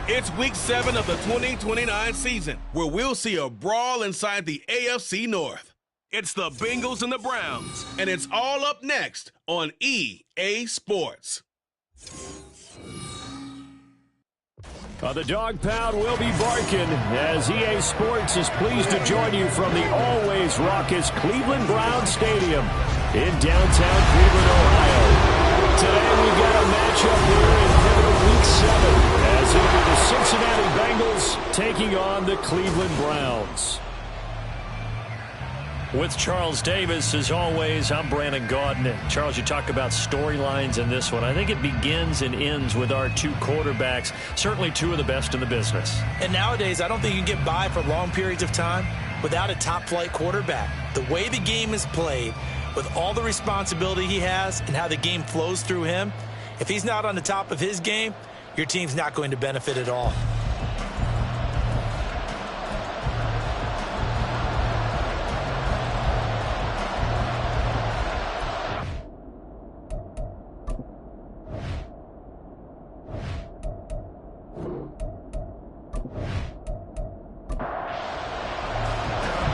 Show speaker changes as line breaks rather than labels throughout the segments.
It's Week 7 of the 2029 season, where we'll see a brawl inside the AFC North. It's the Bengals and the Browns, and it's all up next on EA Sports.
The dog pound will be barking as EA Sports is pleased to join you from the always raucous Cleveland Browns Stadium in downtown Cleveland, Ohio. Today we've got a matchup here in pivotal Week 7 as it'll be the Cincinnati Bengals taking on the Cleveland Browns.
With Charles Davis, as always, I'm Brandon Gaudin. Charles, you talk about storylines in this one. I think it begins and ends with our two quarterbacks, certainly two of the best in the business.
And nowadays, I don't think you can get by for long periods of time without a top-flight quarterback. The way the game is played, with all the responsibility he has and how the game flows through him, if he's not on the top of his game, your team's not going to benefit at all.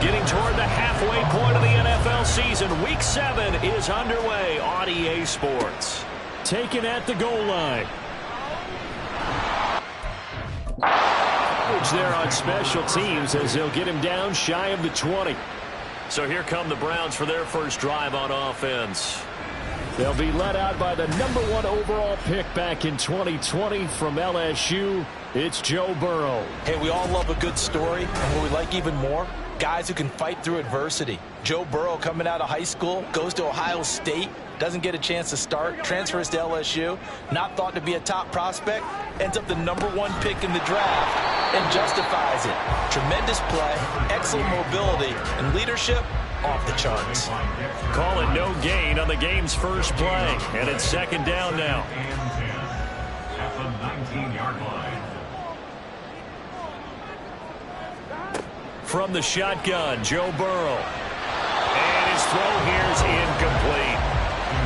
Getting toward the halfway point of the NFL season, Week 7 is underway on EA Sports.
Taken at the goal line. There on special teams as they'll get him down shy of the 20.
So here come the Browns for their first drive on offense.
They'll be led out by the #1 overall pick back in 2020 from LSU. It's Joe Burrow.
Hey, we all love a good story, and what we like even more, guys who can fight through adversity. Joe Burrow coming out of high school, goes to Ohio State, doesn't get a chance to start, transfers to LSU, not thought to be a top prospect, ends up the #1 pick in the draft, and justifies it. Tremendous play, excellent mobility, and leadership off the charts.
Call it no gain on the game's first play, and it's second down now.
At the 19-yard line.
From the shotgun, Joe Burrow. And his throw here is incomplete.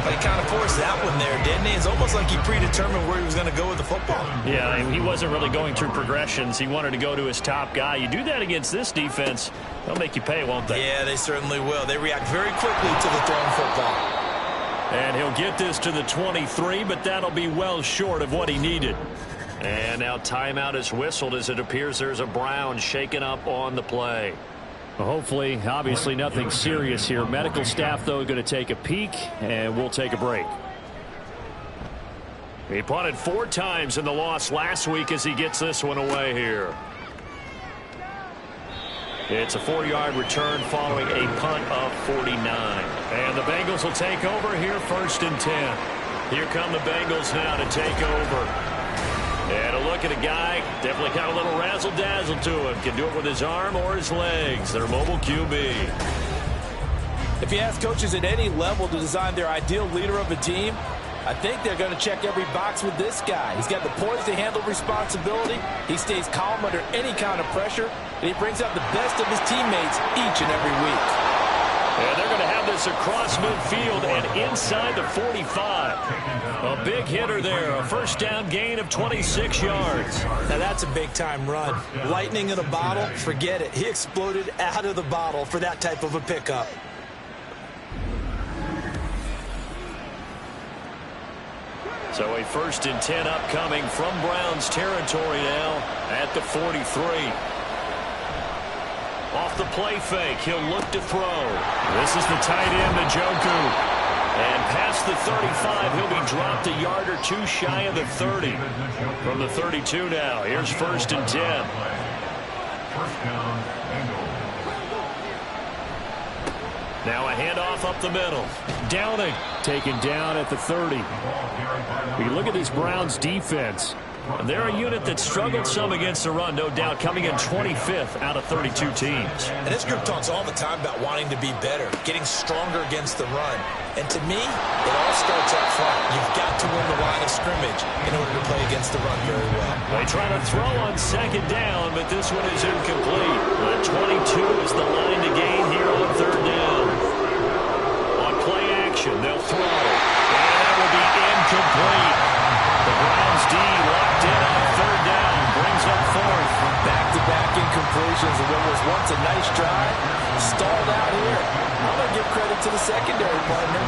He kind of forced that one there, didn't he? It's almost like he predetermined where he was going to go with the football.
Yeah, he wasn't really going through progressions. He wanted to go to his top guy. You do that against this defense, they'll make you pay, won't they?
Yeah, they certainly will. They react very quickly to the thrown football.
And he'll get this to the 23, but that'll be well short of what he needed. And now timeout is whistled as it appears there's a Brown shaken up on the play. Well, hopefully, obviously nothing serious here. Medical staff, though, going to take a peek, and we'll take a break. He punted 4 times in the loss last week as he gets this one away here. It's a 4-yard return following a punt of 49. And the Bengals will take over here, 1st and 10. Here come the Bengals now to take over. And a look at a guy, definitely got a little razzle-dazzle to him. Can do it with his arm or his legs. Their mobile QB.
If you ask coaches at any level to design their ideal leader of a team, I think they're going to check every box with this guy. He's got the poise to handle responsibility. He stays calm under any kind of pressure. And he brings out the best of his teammates each and every week.
And they're going to have this across midfield and inside the 45. A big hitter there. A 1st down gain of 26 yards.
Now that's a big-time run. Lightning in a bottle, forget it. He exploded out of the bottle for that type of a pickup.
So a 1st and 10 upcoming from Browns territory now at the 43. Off the play fake, he'll look to throw. This is the tight end, Njoku. And past the 35, he'll be dropped a yard or 2 shy of the 30. From the 32 now, here's 1st and 10. Now a handoff up the middle. Downing, taken down at the 30. We look at this Browns defense. They're a unit that struggled some against the run, no doubt, coming in 25th out of 32 teams.
And this group talks all the time about wanting to be better, getting stronger against the run. And to me, it all starts up front. You've got to win the line of scrimmage in order to play against the run very well.
They try to throw on 2nd down, but this one is incomplete. The 22 is the line to gain here on 3rd down. On play action, they'll throw. And that will be incomplete. The Browns D locked in on 3rd down, brings up 4th.
Back-to-back incompletions of what was once a nice drive. Stalled out here. I'm going to give credit to the secondary partner.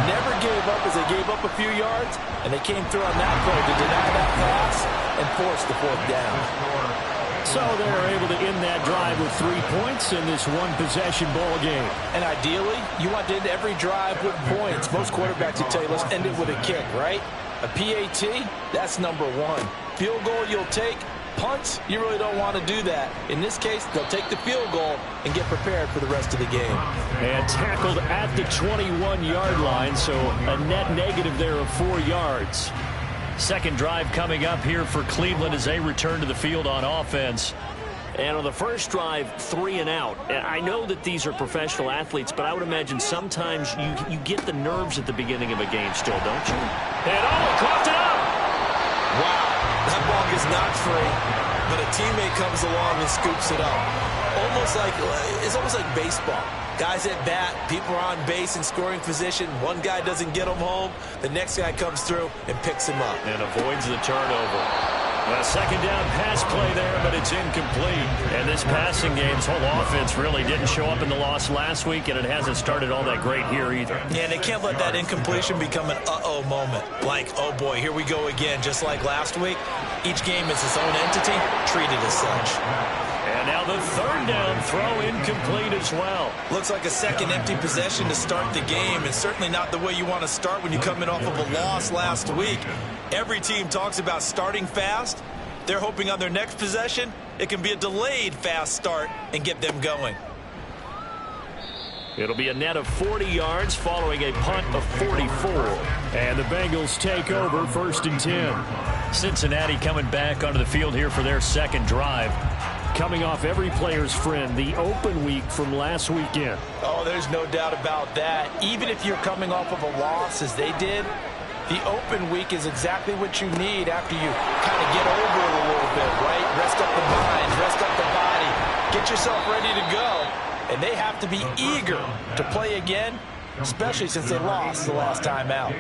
Never gave up as they gave up a few yards, and they came through on that play to deny that pass and force the 4th down.
So they're able to end that drive with 3 points in this one-possession ball game.
And ideally, you want to end every drive with points. Most quarterbacks would tell you, let's end it with a kick, right? A PAT, that's number 1. Field goal you'll take. Punts, you really don't want to do that. In this case, they'll take the field goal and get prepared for the rest of the game.
And tackled at the 21-yard line, so a net negative there of 4 yards.
Second drive coming up here for Cleveland as they return to the field on offense. And on the first drive, 3 and out. And I know that these are professional athletes, but I would imagine sometimes you get the nerves at the beginning of a game still, don't you? And coughed it up!
Wow, that ball gets knocked free, but a teammate comes along and scoops it up. It's almost like baseball. Guys at bat, people are on base in scoring position. One guy doesn't get him home. The next guy comes through and picks him up.
And avoids the turnover. A 2nd down pass play there, but it's incomplete. And this passing game's whole offense really didn't show up in the loss last week, and it hasn't started all that great here either.
Yeah, and they can't let that incompletion become an uh-oh moment. Like, oh boy, here we go again, just like last week. Each game is its own entity, treated as such.
And now the 3rd down throw incomplete as well.
Looks like a second empty possession to start the game, and certainly not the way you want to start when you come in off of a loss last week. Every team talks about starting fast. They're hoping on their next possession, it can be a delayed fast start and get them going.
It'll be a net of 40 yards following a punt of 44.
And the Bengals take over 1st and 10.
Cincinnati coming back onto the field here for their 2nd drive.
Coming off every player's friend, the open week from last weekend.
Oh, there's no doubt about that. Even if you're coming off of a loss as they did, the open week is exactly what you need after you kind of get over it a little bit, right? Rest up the mind, rest up the body, get yourself ready to go. And they have to be eager to play again especially since they lost the last time out.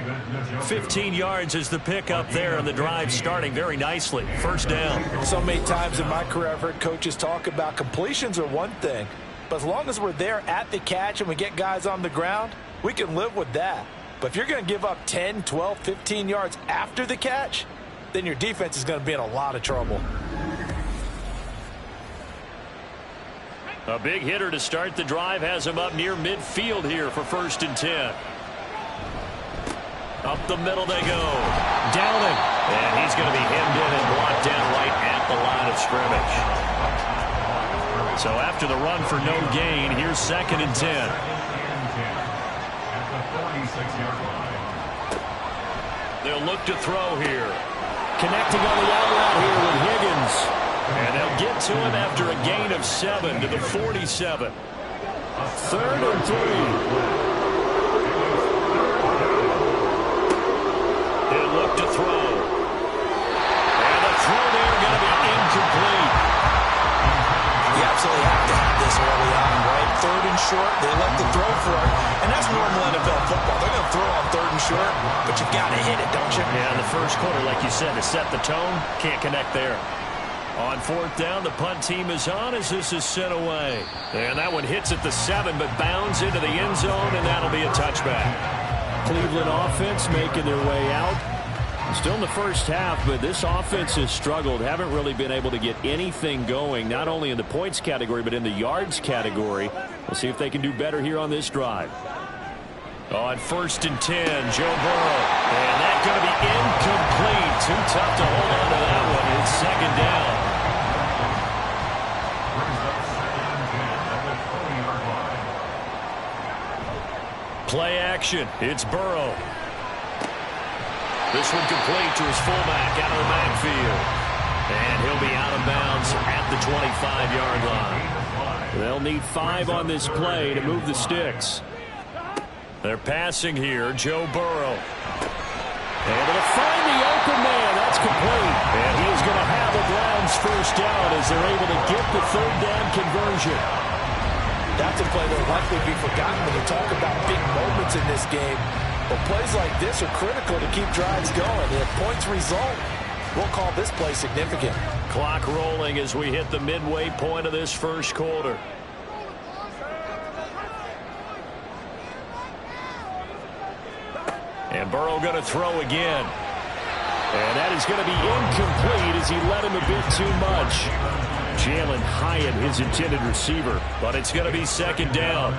15 yards is the pickup there, and the drive starting very nicely. First down.
So many times in my career I've heard coaches talk about completions are one thing, but as long as we're there at the catch and we get guys on the ground, we can live with that. But if you're going to give up 10, 12, 15 yards after the catch, then your defense is going to be in a lot of trouble.
A big hitter to start the drive has him up near midfield here for 1st and 10. Up the middle they go. Downing. And he's going to be hemmed in and blocked down right at the line of scrimmage. So after the run for no gain, here's 2nd and 10. They'll look to throw here. Connecting on the out route here with Higgins. And they'll get to him after a gain of 7 to the 47. 3rd and 3. He'll look to throw. And the throw there going to be incomplete.
You absolutely have to have this early on, right? 3rd and short, they let the throw for it. And that's normal NFL football. They're going to throw on 3rd and short, but you got to hit it, don't you?
Yeah, in the first quarter, like you said, to set the tone, can't connect there. On 4th down, the punt team is on as this is sent away. And that one hits at the 7, but bounds into the end zone, and that'll be a touchback. Cleveland offense making their way out. Still in the first half, but this offense has struggled. Haven't really been able to get anything going, not only in the points category, but in the yards category. We'll see if they can do better here on this drive. On 1st and 10, Joe Burrow. And that's going to be incomplete. Too tough to hold on to that one. It's 2nd down. Play action. It's Burrow. This one complete to his fullback out of the backfield. And he'll be out of bounds at the 25-yard line. They'll need 5 on this play to move the sticks. They're passing here. Joe Burrow. Able to find the open man. That's complete. And he is going to have a Browns first down as they're able to get the 3rd down conversion.
That's a play that will likely be forgotten when you talk about big moments in this game. But plays like this are critical to keep drives going. If points result, we'll call this play significant.
Clock rolling as we hit the midway point of this first quarter. And Burrow going to throw again. And that is going to be incomplete as he let him a bit too much. Jalen Hyatt, his intended receiver. But it's going to be 2nd down.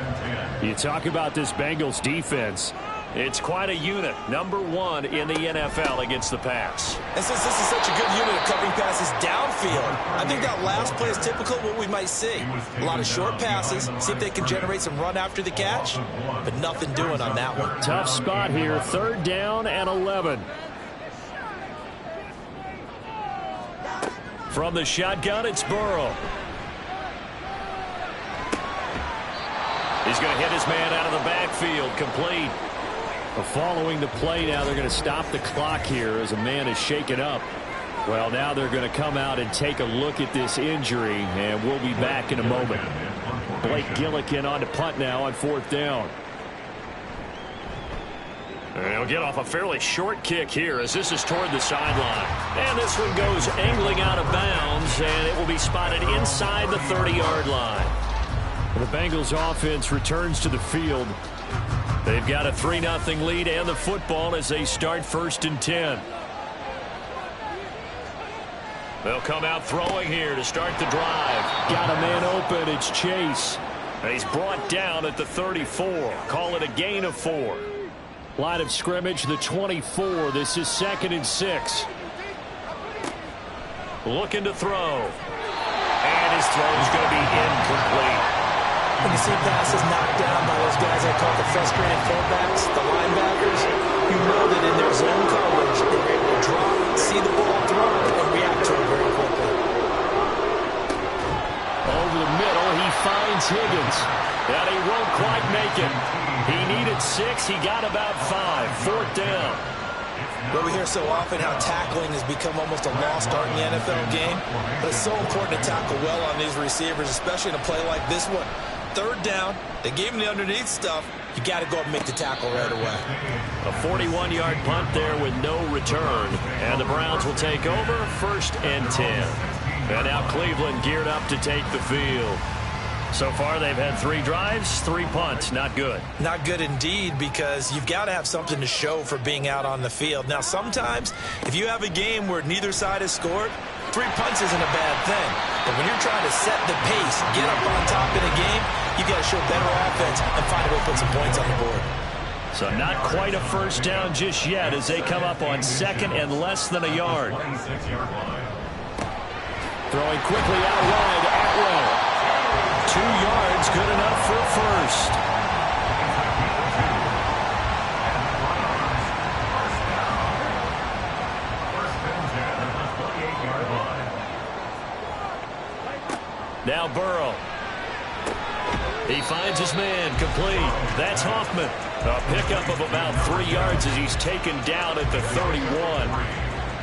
You talk about this Bengals defense. It's quite a unit. Number 1 in the NFL against the pass.
And since this is such a good unit of covering passes downfield, I think that last play is typical of what we might see. A lot of short passes, see if they can generate some run after the catch, but nothing doing on that one.
Tough spot here. 3rd down and 11. From the shotgun, it's Burrow. He's going to hit his man out of the backfield. Complete. Following the play now, they're going to stop the clock here as a man is shaken up. Well, now they're going to come out and take a look at this injury, and we'll be back in a moment. Blake Gillikin on to punt now on 4th down. And he'll get off a fairly short kick here as this is toward the sideline. And this one goes angling out of bounds, and it will be spotted inside the 30-yard line. The Bengals offense returns to the field. They've got a 3-0 lead and the football as they start 1st and 10. They'll come out throwing here to start the drive. Got a man open. It's Chase. And he's brought down at the 34. Call it a gain of 4. Line of scrimmage, the 24. This is 2nd and 6. Looking to throw. And his throw is going to be incomplete.
When you see passes knocked down by those guys I call the frustrated fullbacks, the linebackers, you know that in their zone coverage, they're able to drop, see the ball thrown, and react to it very quickly.
Over the middle, he finds Higgins. And he won't quite make it. He needed 6. He got about 5. 4th down.
But we hear so often how tackling has become almost a lost art in the NFL game. But it's so important to tackle well on these receivers, especially in a play like this one. third down. They gave him the underneath stuff. You got to go up and make the tackle right away.
A 41-yard punt there with no return. And the Browns will take over 1st and 10. And now Cleveland geared up to take the field. So far, they've had 3 drives, 3 punts. Not good.
Not good indeed, because you've got to have something to show for being out on the field. Now, sometimes, if you have a game where neither side has scored, 3 punts isn't a bad thing. But when you're trying to set the pace, get up on top in a game, you've got to show better offense and find a way to put some points on the board.
So not quite a first down just yet as they come up on 2nd and less than a yard. Throwing quickly out wide, Atwell. 2 yards, good enough for first. Now Burrow. He finds his man, complete. That's Hoffman. A pickup of about 3 yards as he's taken down at the 31.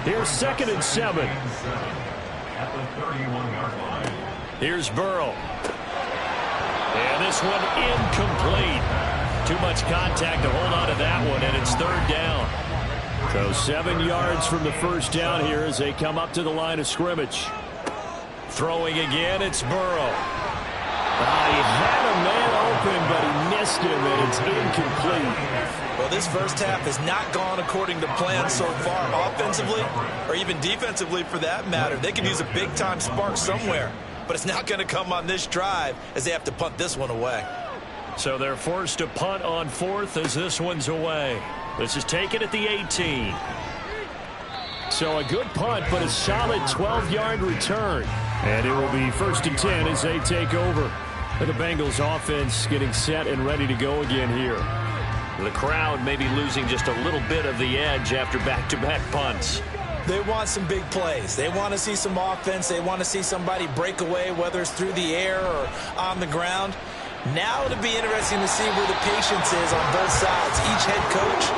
Here's 2nd and 7.
At the 31-yard line.
Here's Burrow. And this one incomplete. Too much contact to hold on to that one, and it's 3rd down. So 7 yards from the first down here as they come up to the line of scrimmage. Throwing again, it's Burrow. He had a man open, but he missed him, and it's incomplete.
Well, this first half has not gone according to plan so far, offensively or even defensively for that matter. They could use a big-time spark somewhere, but it's not going to come on this drive as they have to punt this one away.
So they're forced to punt on 4th as this one's away. This is taken at the 18. So a good punt, but a solid 12-yard return. And it will be 1st and 10 as they take over. The Bengals offense getting set and ready to go again here. The crowd may be losing just a little bit of the edge after back-to-back punts.
They want some big plays. They want to see some offense. They want to see somebody break away, whether it's through the air or on the ground. Now it'll be interesting to see where the patience is on both sides. Each head coach,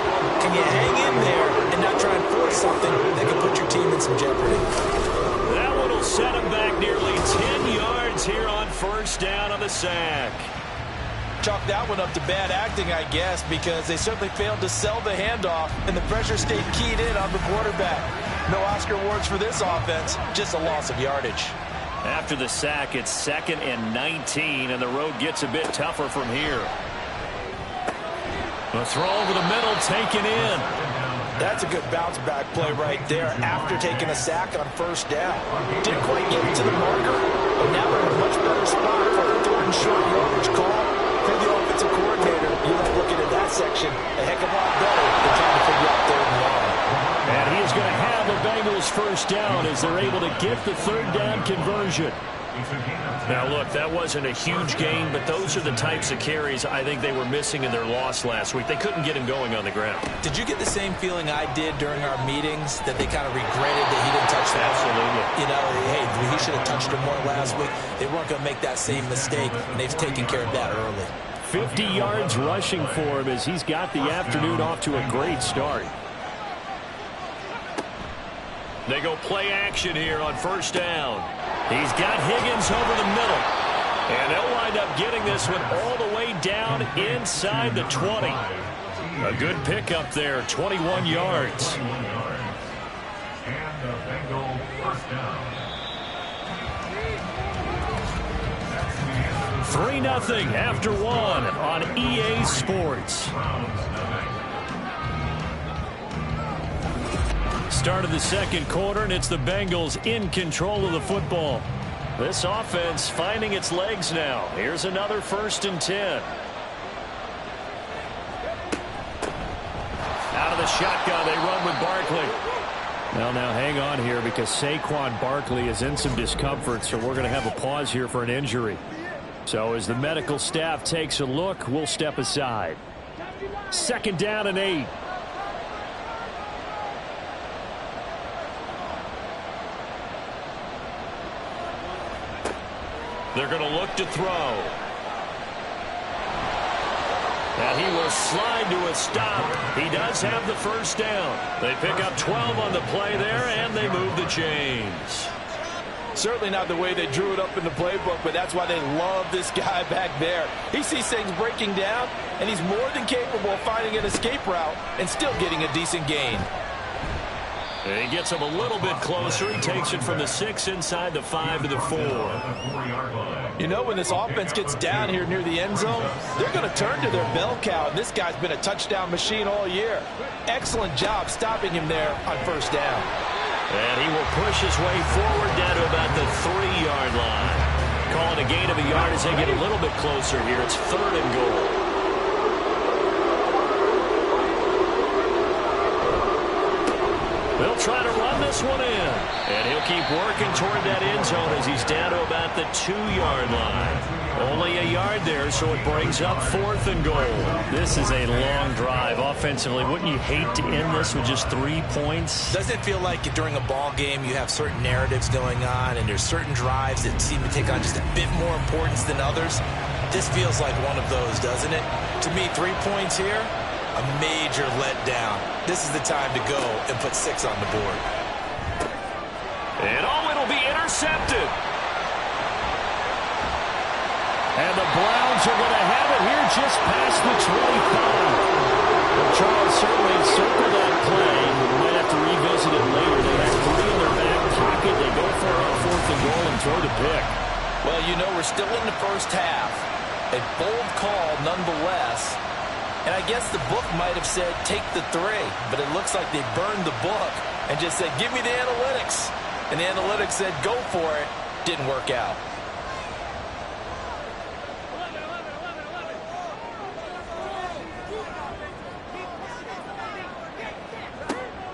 can you hang in there and not try and force something that can put your team in some jeopardy?
That one will set him back nearly 10 yards here on 1st down on the sack.
Chalk that one up to bad acting, I guess, because they certainly failed to sell the handoff, and the pressure stayed keyed in on the quarterback. No Oscar awards for this offense, just a loss of yardage.
After the sack, it's 2nd and 19, and the road gets a bit tougher from here. A throw over the middle, taken in.
That's a good bounce-back play right there after taking a sack on 1st down. Didn't quite get it to the marker, but now they're in a much better spot for a 3rd and short yardage call. For the offensive coordinator, you like looking at that section a heck of a lot better than trying to figure out 3rd and long.
And he is going to have the Bengals 1st down as they're able to get the 3rd down conversion. Now, look, that wasn't a huge gain, but those are the types of carries I think they were missing in their loss last week. They couldn't get him going on the ground.
Did you get the same feeling I did during our meetings, that they kind of regretted that he didn't touch the ball?
Absolutely.
You know, hey, he should have touched him more last week. They weren't going to make that same mistake, and they've taken care of that early.
50 yards rushing for him as he's got the afternoon off to a great start. They go play action here on 1st down. He's got Higgins over the middle. And they'll wind up getting this one all the way down inside the 20. A good pickup there, 21 yards.
And the Bengal 1st down.
3-0 after 1 on EA Sports. Start of the 2nd quarter, and it's the Bengals in control of the football. This offense finding its legs now. Here's another 1st and 10. Out of the shotgun, they run with Barkley. Well, now hang on here because Saquon Barkley is in some discomfort, so we're going to have a pause here for an injury. So as the medical staff takes a look, we'll step aside. 2nd down and 8. They're going to look to throw. And he will slide to a stop. He does have the 1st down. They pick up 12 on the play there, and they move the chains.
Certainly not the way they drew it up in the playbook, but that's why they love this guy back there. He sees things breaking down, and he's more than capable of finding an escape route and still getting a decent gain.
And he gets him a little bit closer. He takes it from the 6 inside the 5 to the 4.
You know, when this offense gets down here near the end zone, they're going to turn to their bell cow, and this guy's been a touchdown machine all year. Excellent job stopping him there on first down.
And he will push his way forward down to about the 3-yard line. Calling a gain of a yard as they get a little bit closer here. It's 3rd and goal. They'll try to run this one in. And he'll keep working toward that end zone as he's down to about the 2-yard line. Only a yard there, so it brings up 4th and goal.
This is a long drive offensively. Wouldn't you hate to end this with just 3 points?
Doesn't it feel like during a ball game you have certain narratives going on and there's certain drives that seem to take on just a bit more importance than others? This feels like one of those, doesn't it? To me, 3 points here, a major letdown. This is the time to go and put 6 on the board.
And it'll be intercepted.
And the Browns are going to have it here just past the 25. Well, Charles certainly circled that play. We might have to revisit it later. They have 3 in their back pocket. They go for a 4th and goal and throw the pick.
Well, you know, we're still in the first half. A bold call nonetheless. And I guess the book might have said take the 3, but it looks like they burned the book and just said give me the analytics. And the analytics said go for it. Didn't work out.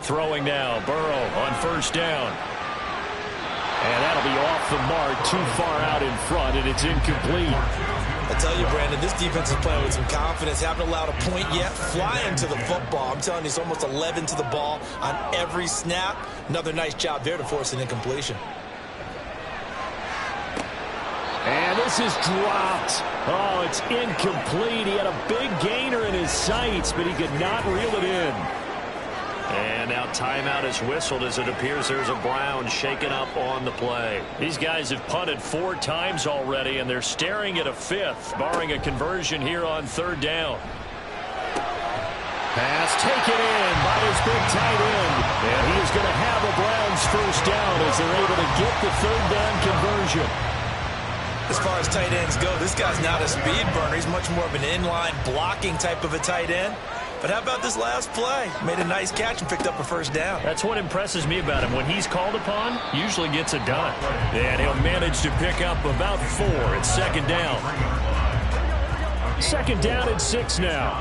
Throwing now, Burrow on first down. And that'll be off the mark, too far out in front, and it's incomplete.
I tell you, Brandon, this defense is playing with some confidence. Haven't allowed a point yet. Flying to the football. I'm telling you, it's almost 11 to the ball on every snap. Another nice job there to force an incompletion.
And this is dropped. Oh, it's incomplete. He had a big gainer in his sights, but he could not reel it in.
And now timeout is whistled as it appears there's a Brown shaken up on the play.
These guys have punted 4 times already, and they're staring at a 5th, barring a conversion here on 3rd down. Pass taken in by his big tight end. And he is going to have a Browns first down as they're able to get the 3rd down conversion.
As far as tight ends go, this guy's not a speed burner. He's much more of an inline blocking type of a tight end. But how about this last play? Made a nice catch and picked up a first down.
That's what impresses me about him. When he's called upon, usually gets it done. And he'll manage to pick up about 4. It's 2nd down. 2nd down and 6 now.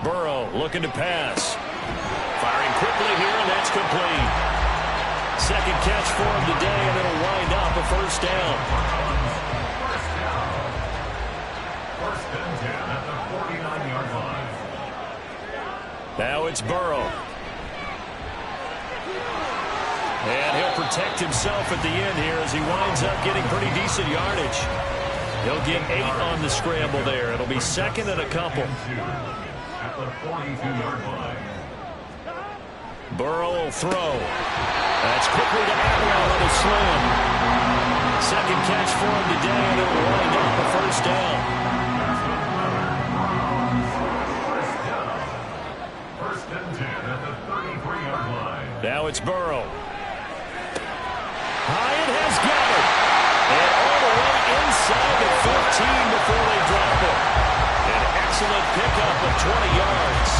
Burrow looking to pass.
Firing quickly here, and that's complete.
2nd catch for him today, and it'll wind up a first down. Now it's Burrow. And he'll protect himself at the end here as he winds up getting pretty decent yardage. He'll get 8 on the scramble there. It'll be 2nd and a couple.
At the 42-yard line.
Burrow will throw. That's quickly to Allen on a slam. 2nd catch for him today, and it'll wind up a first down. Now it's Burrow. Hyatt has got it. And all the way inside the 15 before they drop it. An excellent pickup of 20 yards.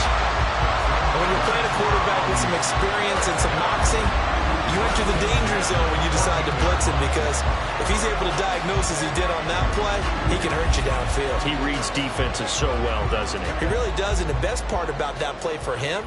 When you're playing a quarterback with some experience and some moxie, you enter the danger zone when you decide to blitz him, because if he's able to diagnose as he did on that play, he can hurt you downfield.
He reads defenses so well, doesn't he?
He really does, and the best part about that play for him,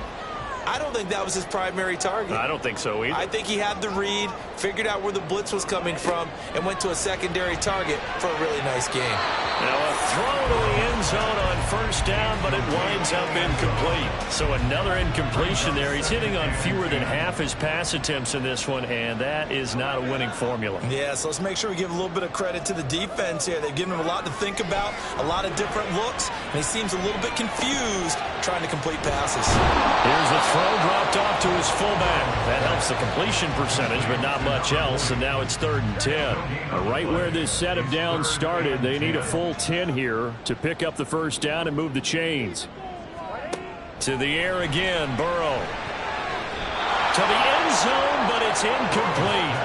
I don't think that was his primary target.
I don't think so either.
I think he had the read, figured out where the blitz was coming from, and went to a secondary target for a really nice game.
Now a throw to the end zone on first down, but it winds up incomplete. So another incompletion there. He's hitting on fewer than half his pass attempts in this one, and that is not a winning formula.
Yeah, so let's make sure we give a little bit of credit to the defense here. They've given him a lot to think about, a lot of different looks, and he seems a little bit confused trying to complete passes.
Here's the throw dropped off
helps the completion percentage, but not much else, and now it's 3rd and 10.
Right where this set of downs started, they need a full 10 here to pick up the first down and move the chains.
To the air again, Burrow. To the end zone, but it's incomplete.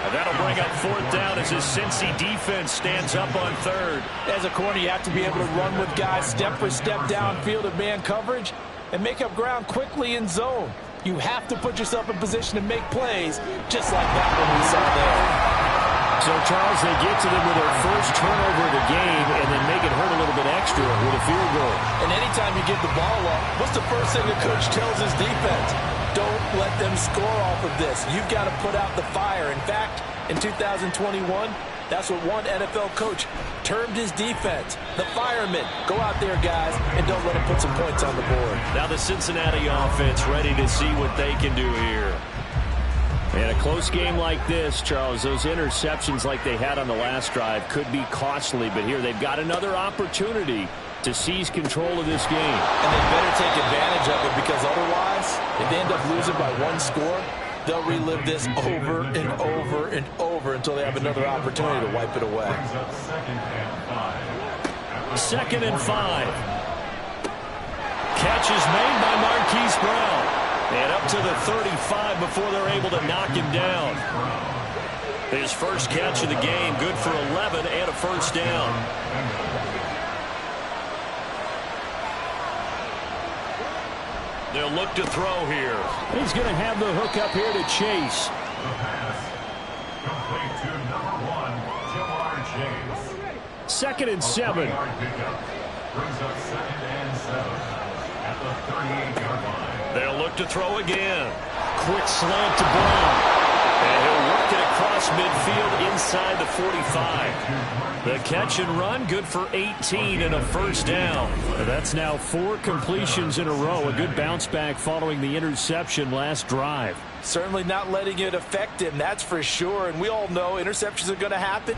And that'll bring up 4th down as his Cincy defense stands up on 3rd.
As a corner, you have to be able to run with guys step for step downfield of man coverage and make up ground quickly in zone. You have to put yourself in position to make plays, just like that one we saw there.
So, Charles, they get to them with their first turnover of the game and then make it hurt a little bit extra with a field goal.
And anytime you give the ball up, what's the first thing the coach tells his defense? Don't let them score off of this. You've got to put out the fire. In fact, in 2021, that's what one NFL coach termed his defense, the firemen. Go out there, guys, and don't let them put some points on the board.
Now the Cincinnati offense ready to see what they can do here.
And a close game like this, Charles, those interceptions like they had on the last drive could be costly, but here they've got another opportunity to seize control of this game.
And they better take advantage of it, because otherwise, if they end up losing by 1 score, they'll relive this over and over and over until they have another opportunity to wipe it away.
2nd and 5. Catch is made by Marquise Brown. And up to the 35 before they're able to knock him down. His first catch of the game, good for 11 and a first down. They'll look to throw here.
He's going to have the hook up here to Chase.
The pass. Complete to number 1, Jamar Chase.
2nd and 7.
Yard pickup. Brings up 2nd and 7 at the 38-yard line.
They'll look to throw again. Quick slant to Brown. And he'll work it across midfield inside the 45. The catch and run, good for 18 and a first down.
That's now 4 completions in a row. A good bounce back following the interception last drive.
Certainly not letting it affect him, that's for sure. And we all know interceptions are going to happen.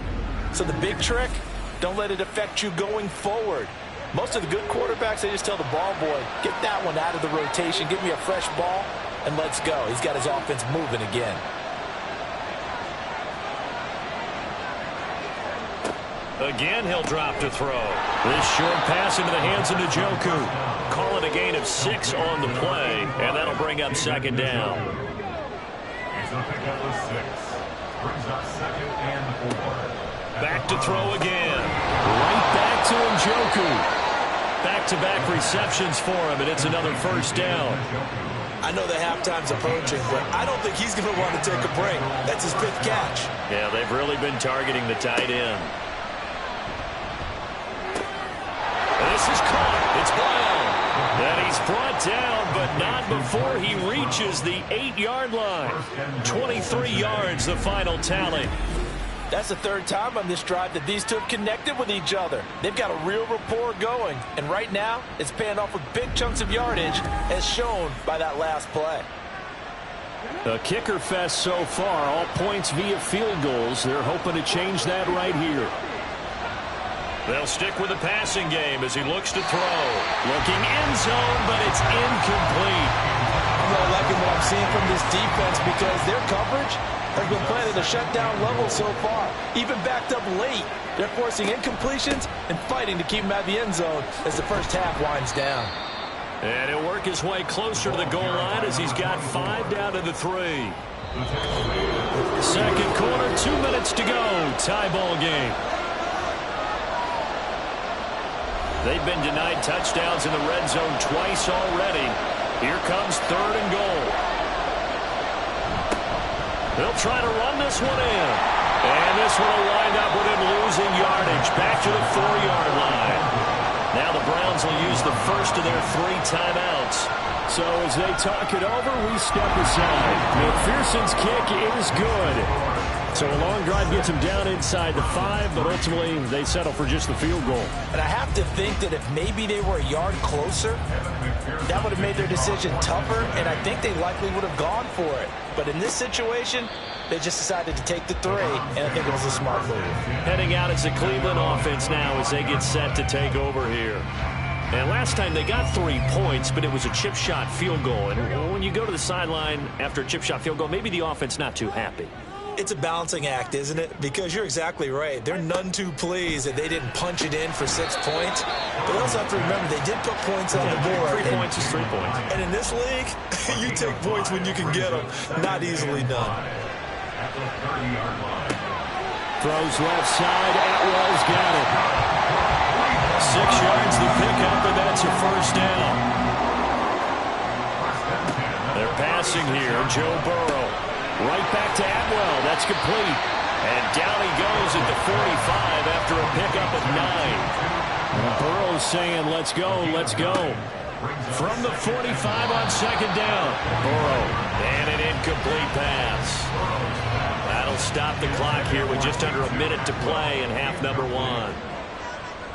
So the big trick, don't let it affect you going forward. Most of the good quarterbacks, they just tell the ball boy, get that one out of the rotation, give me a fresh ball, and let's go. He's got his offense moving again.
Again, he'll drop to throw. This short pass into the hands of Njoku. Call it a gain of 6 on the play, and that'll bring up 2nd down.
He's a pickup of 6. Brings up 2nd and 4.
Back to throw again. Right back to Njoku. Back-to-back receptions for him, and it's another first down.
I know the halftime's approaching, but I don't think he's going to want to take a break. That's his 5th catch.
Yeah, they've really been targeting the tight end. This is caught. It's Brown. And he's brought down, but not before he reaches the 8-yard line. 23 yards, the final tally.
That's the 3rd time on this drive that these two have connected with each other. They've got a real rapport going. And right now, it's paying off with big chunks of yardage, as shown by that last play.
A kicker fest so far. All points via field goals. They're hoping to change that right here.
They'll stick with the passing game as he looks to throw. Looking end zone, but it's incomplete.
I'm not liking what I'm seeing from this defense, because their coverage has been playing at a shutdown level so far. Even backed up late, they're forcing incompletions and fighting to keep them out of the end zone as the first half winds down.
And he'll work his way closer to the goal line as he's got 5 down to the 3. Second quarter, 2 minutes to go. Tie ball game. They've been denied touchdowns in the red zone twice already. Here comes 3rd and goal. They'll try to run this one in. And this one will wind up with him losing yardage. Back to the 4-yard line. Now the Browns will use the first of their 3 timeouts.
So as they talk it over, we step aside. McPherson's kick is good. So a long drive gets him down inside the 5, but ultimately they settle for just the field goal.
And I have to think that if maybe they were a yard closer, that would have made their decision tougher, and I think they likely would have gone for it. But in this situation, they just decided to take the 3, and I think it was a smart move.
Heading out as the Cleveland offense now as they get set to take over here. And last time they got 3 points, but it was a chip shot field goal. And when you go to the sideline after a chip shot field goal, maybe the offense not too happy.
It's a balancing act, isn't it? Because you're exactly right. They're none too pleased that they didn't punch it in for 6 points. But also have to remember, they did put points on the board.
3 points is 3 points.
And in this league, you take points when you can get them. Not easily done.
At the 30-yard line.
Throws left side. Atwell's got it.
6 yards to pick up, and that's a first down. They're passing here. Joe Burrow. Right back to Atwell. That's complete. And down he goes at the 45 after a pickup of 9.
And Burrow's saying, let's go, let's go.
From the 45 on second down. Burrow. And an incomplete pass. That'll stop the clock here with just under a minute to play in half number 1.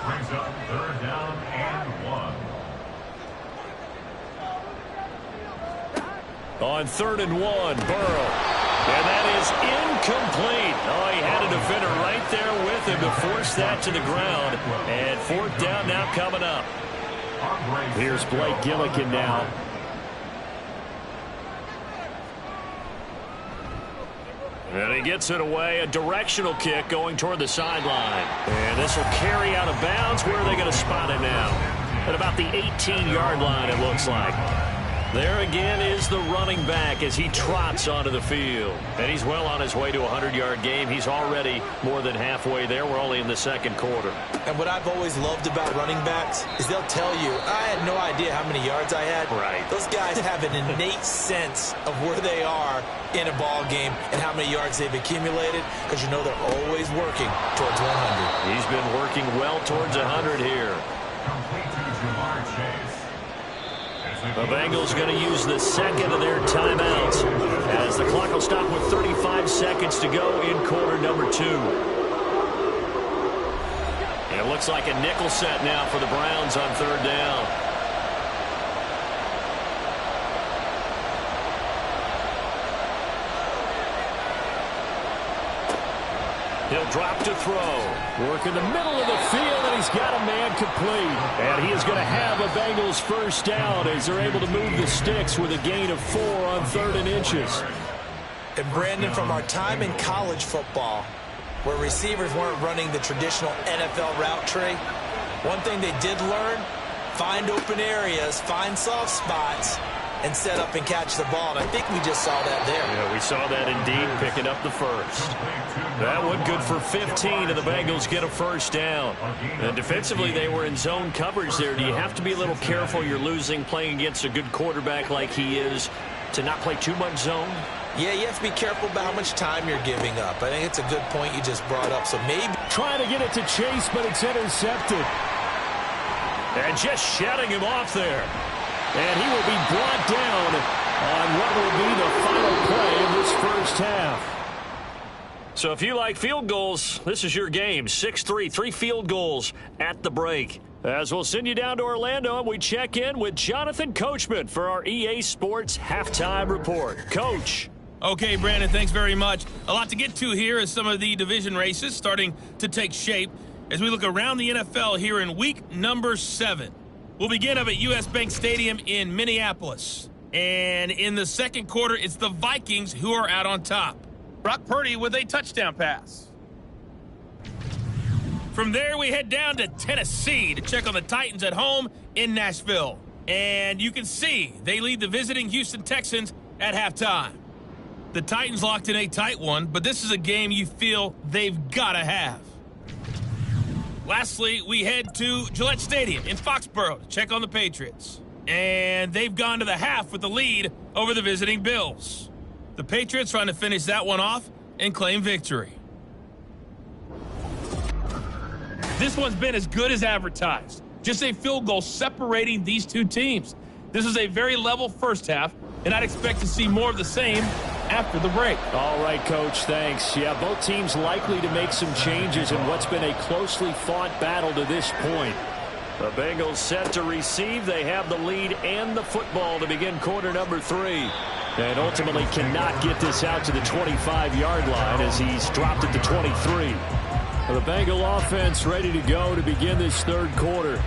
Brings up 3rd down and 1.
On 3rd and 1, Burrow. And that is incomplete. Oh, he had a defender right there with him to force that to the ground. And 4th down now coming up.
Here's Blake Gillikin now.
And he gets it away. A directional kick going toward the sideline. And this will carry out of bounds. Where are they going to spot it now? At about the 18-yard line, it looks like. There again is the running back as he trots onto the field. And he's well on his way to a 100-yard game. He's already more than halfway there. We're only in the second quarter.
And what I've always loved about running backs is they'll tell you, I had no idea how many yards I had.
Right.
Those guys have an innate sense of where they are in a ball game and how many yards they've accumulated, because you know they're always working towards 100.
He's been working well towards 100 here.
Complete to Jamar Chase.
The Bengals going to use the second of their timeouts as the clock will stop with 35 seconds to go in quarter number 2. And it looks like a nickel set now for the Browns on 3rd down. He'll drop to throw.
Work in the middle of the field, and he's got a man complete.
And he is going to have a Bengals first down as they're able to move the sticks with a gain of 4 on 3rd and inches.
And Brandon, from our time in college football, where receivers weren't running the traditional NFL route tree, one thing they did learn, find open areas, find soft spots, and set up and catch the ball. And I think we just saw that there.
Yeah, we saw that indeed, picking up the first. That one good for 15, and the Bengals get a first down. And defensively, they were in zone coverage there. Do you have to be a little careful? You're losing, playing against a good quarterback like he is, to not play too much zone?
Yeah, you have to be careful about how much time you're giving up. I think it's a good point you just brought up. So maybe
trying to get it to Chase, but it's intercepted.
And just shutting him off there. And he will be brought down on what will be the final play of this first half. So if you like field goals, this is your game. 6-3, 3 field goals at the break. As we'll send you down to Orlando, and we check in with Jonathan Coachman for our EA Sports Halftime Report. Coach.
Okay, Brandon, thanks very much. A lot to get to here as some of the division races starting to take shape as we look around the NFL here in week number 7. We'll begin up at U.S. Bank Stadium in Minneapolis. And in the second quarter, it's the Vikings who are out on top. Brock Purdy with a touchdown pass. From there, we head down to Tennessee to check on the Titans at home in Nashville. And you can see they lead the visiting Houston Texans at halftime. The Titans locked in a tight one, but this is a game you feel they've got to have. Lastly, we head to Gillette Stadium in Foxborough to check on the Patriots. And they've gone to the half with the lead over the visiting Bills. The Patriots trying to finish that one off and claim victory. This one's been as good as advertised. Just a field goal separating these two teams. This is a very level first half, and I'd expect to see more of the same after the break.
All right, Coach, thanks. Yeah, both teams likely to make some changes in what's been a closely fought battle to this point.
The Bengals set to receive. They have the lead and the football to begin quarter number 3.
And ultimately cannot get this out to the 25-yard line as he's dropped it to 23. The Bengal offense ready to go to begin this third quarter.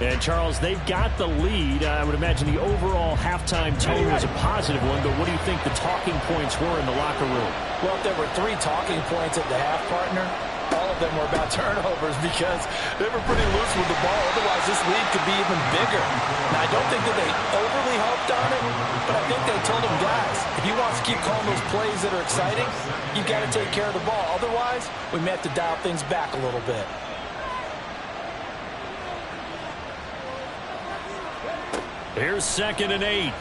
And, Charles, they've got the lead. I would imagine the overall halftime tone was a positive one, but what do you think the talking points were in the locker room?
Well, if there were 3 talking points at the half, partner, all of them were about turnovers because they were pretty loose with the ball. Otherwise, this lead could be even bigger. Now, I don't think that they overly hoped on it, but I think they told them, guys, if you want to keep calling those plays that are exciting, you've got to take care of the ball. Otherwise, we may have to dial things back a little bit.
Here's 2nd and 8.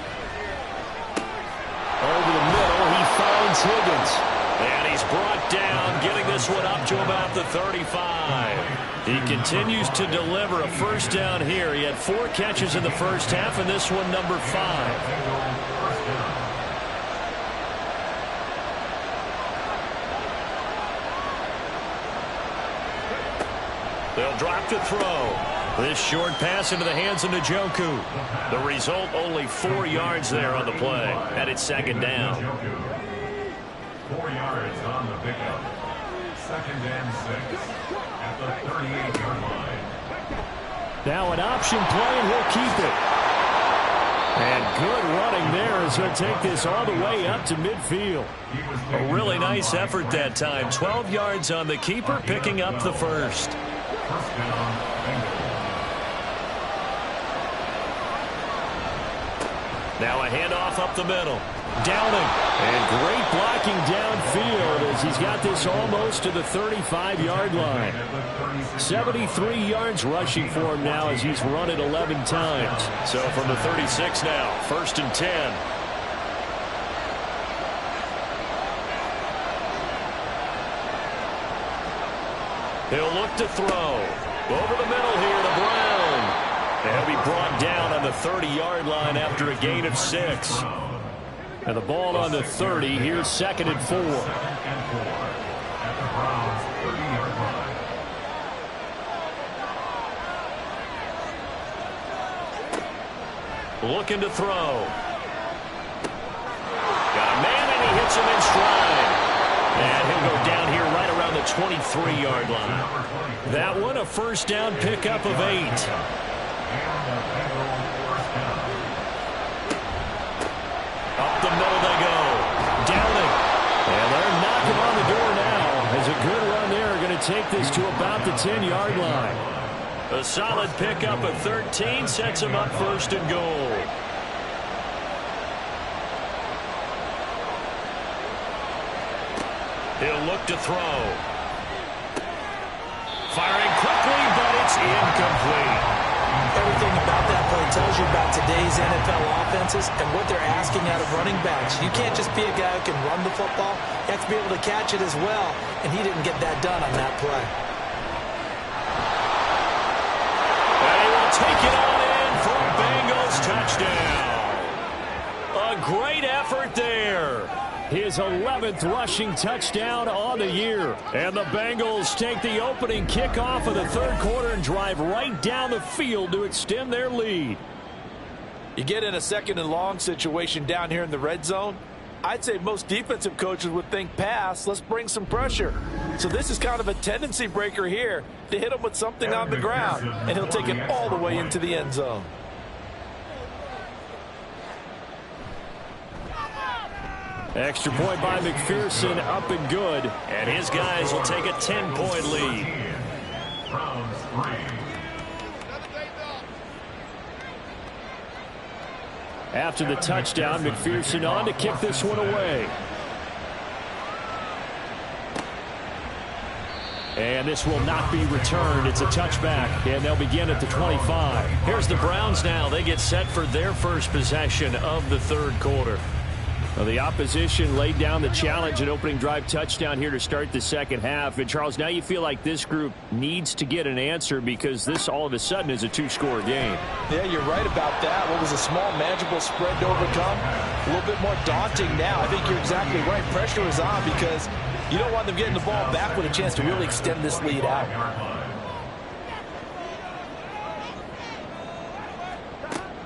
Over the middle, he finds Higgins. And he's brought down, getting this one up to about the 35. He continues to deliver a first down here. He had 4 catches in the first half, and this one number 5. They'll drop to throw. This short pass into the hands of Njoku. The result, only 4 yards there on the play. And it's 2nd down.
4 yards on the pickup. 2nd and 6 at the 38-yard line.
Now an option play, and he'll keep it. And good running there as he'll take this all the way up to midfield.
A really nice effort that time. 12 yards on the keeper, picking up the first.
First down, Bengals.
Now a handoff up the middle. Downing.
And great blocking downfield as he's got this almost to the 35-yard line. 73 yards rushing for him now as he's run it 11 times.
So from the 36 now, 1st and 10. He'll look to throw. Over the middle here to Brown. And he'll be brought down on the 30-yard line after a gain of 6.
And the ball on the 30. Here's 2nd and 4.
2nd and 4 at the Browns' 30-yard line.
Looking to throw. Got a man, and he hits him in stride. And he'll go down here right around the 23-yard line. That one a first down pickup of 8. Up the middle they go. Downing.
And they're knocking on the door now. As a good run there, going to take this to about the 10-yard line.
A solid pickup of 13 sets him up 1st and goal. He'll look to throw. Firing quickly, but it's incomplete.
Everything about that play tells you about today's NFL offenses and what they're asking out of running backs. You can't just be a guy who can run the football. You have to be able to catch it as well, and he didn't get that done on that play.
They will take it on in for a Bengals touchdown. A great effort there.
His 11th rushing touchdown on the year. And the Bengals take the opening kickoff of the 3rd quarter and drive right down the field to extend their lead.
You get in a 2nd and long situation down here in the red zone, I'd say most defensive coaches would think pass, let's bring some pressure. So this is kind of a tendency breaker here to hit him with something on the ground, and he'll take it all the way into the end zone.
Extra point by McPherson, up and good.
And his guys will take a 10-point lead.
Browns 3.
After the touchdown, McPherson on to kick this one away. And this will not be returned. It's a touchback, and they'll begin at the 25.
Here's the Browns now. They get set for their first possession of the 3rd quarter.
Well, the opposition laid down the challenge, an opening drive touchdown here to start the 2nd half. And, Charles, now you feel like this group needs to get an answer because this all of a sudden is a 2-score game.
Yeah, you're right about that. What was a small, manageable spread to overcome, a little bit more daunting now. I think you're exactly right. Pressure is on because you don't want them getting the ball back with a chance to really extend this lead out.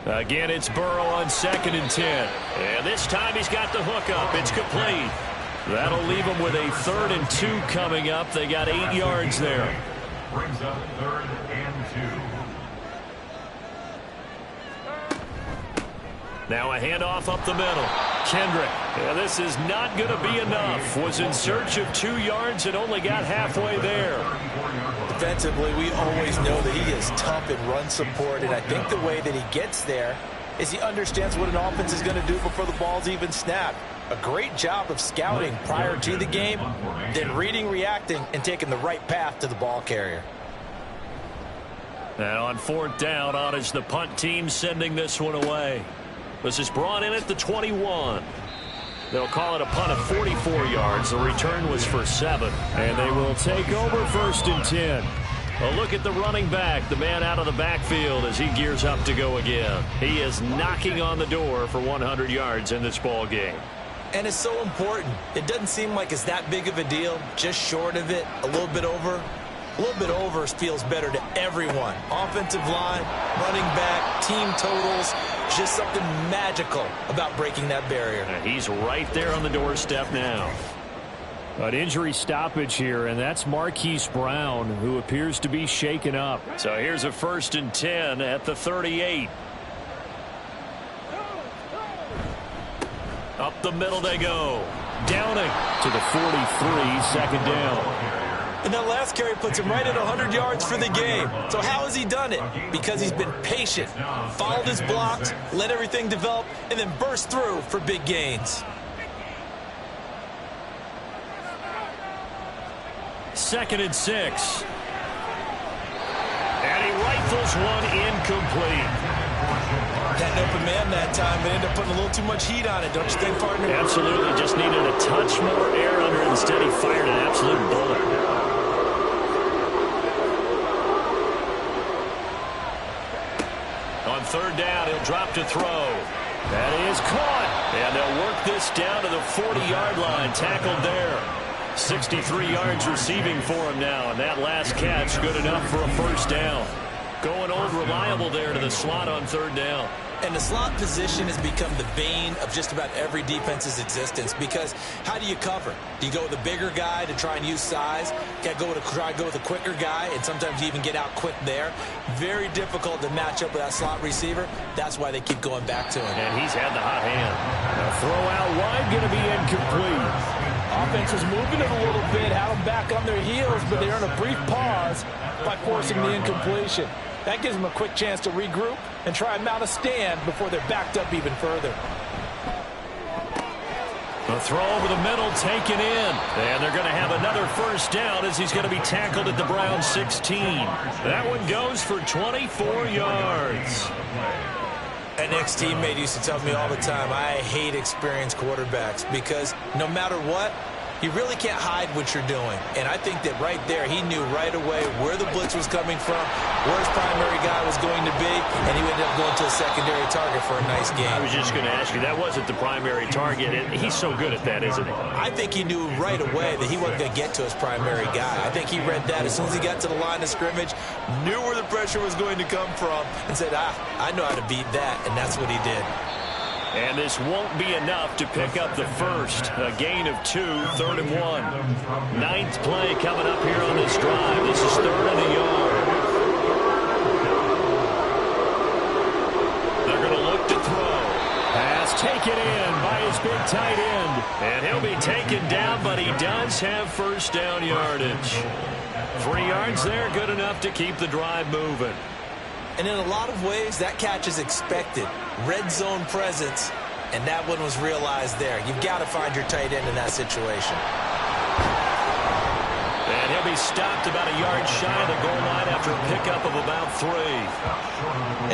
Again, it's Burrow on 2nd and 10. And this time he's got the hook up. It's complete. That'll leave them with a 3rd and 2 coming up. They got 8 yards there.
Brings up 3rd and 2.
Now a handoff up the middle. Kendrick. Yeah, this is not going to be enough. Was in search of 2 yards and only got halfway there.
Defensively, we always know that he is tough in run support, and I think the way that he gets there is he understands what an offense is going to do before the ball's even snapped. A great job of scouting prior to the game, then reading, reacting, and taking the right path to the ball carrier.
And on 4th down, on is the punt team sending this one away. This is brought in at the 21. They'll call it a punt of 44 yards. The return was for 7.
And they will take over 1st and 10.
A look at the running back, the man out of the backfield as he gears up to go again. He is knocking on the door for 100 yards in this ball game.
And it's so important. It doesn't seem like it's that big of a deal, just short of it, a little bit over. A little bit over feels better to everyone. Offensive line, running back, team totals, just something magical about breaking that barrier.
And he's right there on the doorstep now.
An injury stoppage here, and that's Marquise Brown, who appears to be shaken up.
So here's a 1st and 10 at the 38. Up the middle they go. Downing
to the 43, 2nd down.
And that last carry puts him right at 100 yards for the game. So how has he done it? Because he's been patient, followed his blocks, let everything develop, and then burst through for big gains.
2nd and 6. And he rifles one incomplete.
Had an open man that time, but ended up putting a little too much heat on it, don't you think, partner?
Absolutely. Just needed a touch more air under it. Instead, he fired an absolute bullet. On 3rd down, he'll drop to throw.
That is caught.
And they'll work this down to the 40-yard line. Tackled there. 63 yards receiving for him now. And that last catch good enough for a 1st down. Going old reliable there to the slot on 3rd down.
And the slot position has become the bane of just about every defense's existence, because how do you cover? Do you go with a bigger guy to try and use size? Try to go with a quicker guy, and sometimes you even get out quick there. Very difficult to match up with that slot receiver. That's why they keep going back to him.
And he's had the hot hand.
A throw out wide, going to be incomplete.
Offense was moving it a little bit, had them back on their heels, but they're in a brief pause by forcing the incompletion. That gives them a quick chance to regroup and try and mount a stand before they're backed up even further.
The throw over the middle taken in. And they're going to have another 1st down as he's going to be tackled at the Browns 16. That one goes for 24 yards.
An ex-teammate used to tell me all the time, I hate experienced quarterbacks because no matter what, you really can't hide what you're doing. And I think that right there, he knew right away where the blitz was coming from, where his primary guy was going to be, and he ended up going to a secondary target for a nice game.
I was just going to ask you, that wasn't the primary target. He's so good at that, isn't he?
I think he knew right away that he wasn't going to get to his primary guy. I think he read that as soon as he got to the line of scrimmage, knew where the pressure was going to come from, and said, I know how to beat that, and that's what he did.
And this won't be enough to pick up the 1st. A gain of 2, 3rd and 1. 9th play coming up here on this drive. This is 3rd and a yard. They're going to look to throw.
Pass taken in by his big tight end.
And he'll be taken down, but he does have 1st down yardage. 3 yards there, good enough to keep the drive moving.
And in a lot of ways, that catch is expected. Red zone presence, and that one was realized there. You've got to find your tight end in that situation.
And he'll be stopped about a yard shy of the goal line after a pickup of about 3.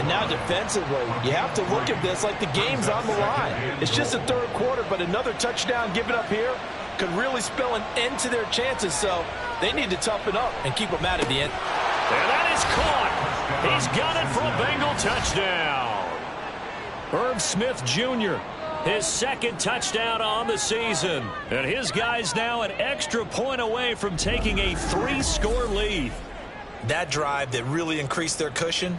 And now defensively, you have to look at this like the game's on the line. It's just the 3rd quarter, but another touchdown given up here could really spell an end to their chances, so they need to toughen up and keep them out at the end.
And that is caught. He's got it for a Bengal touchdown. Irv Smith Jr., his 2nd touchdown on the season. And his guys now an extra point away from taking a 3-score lead.
That drive that really increased their cushion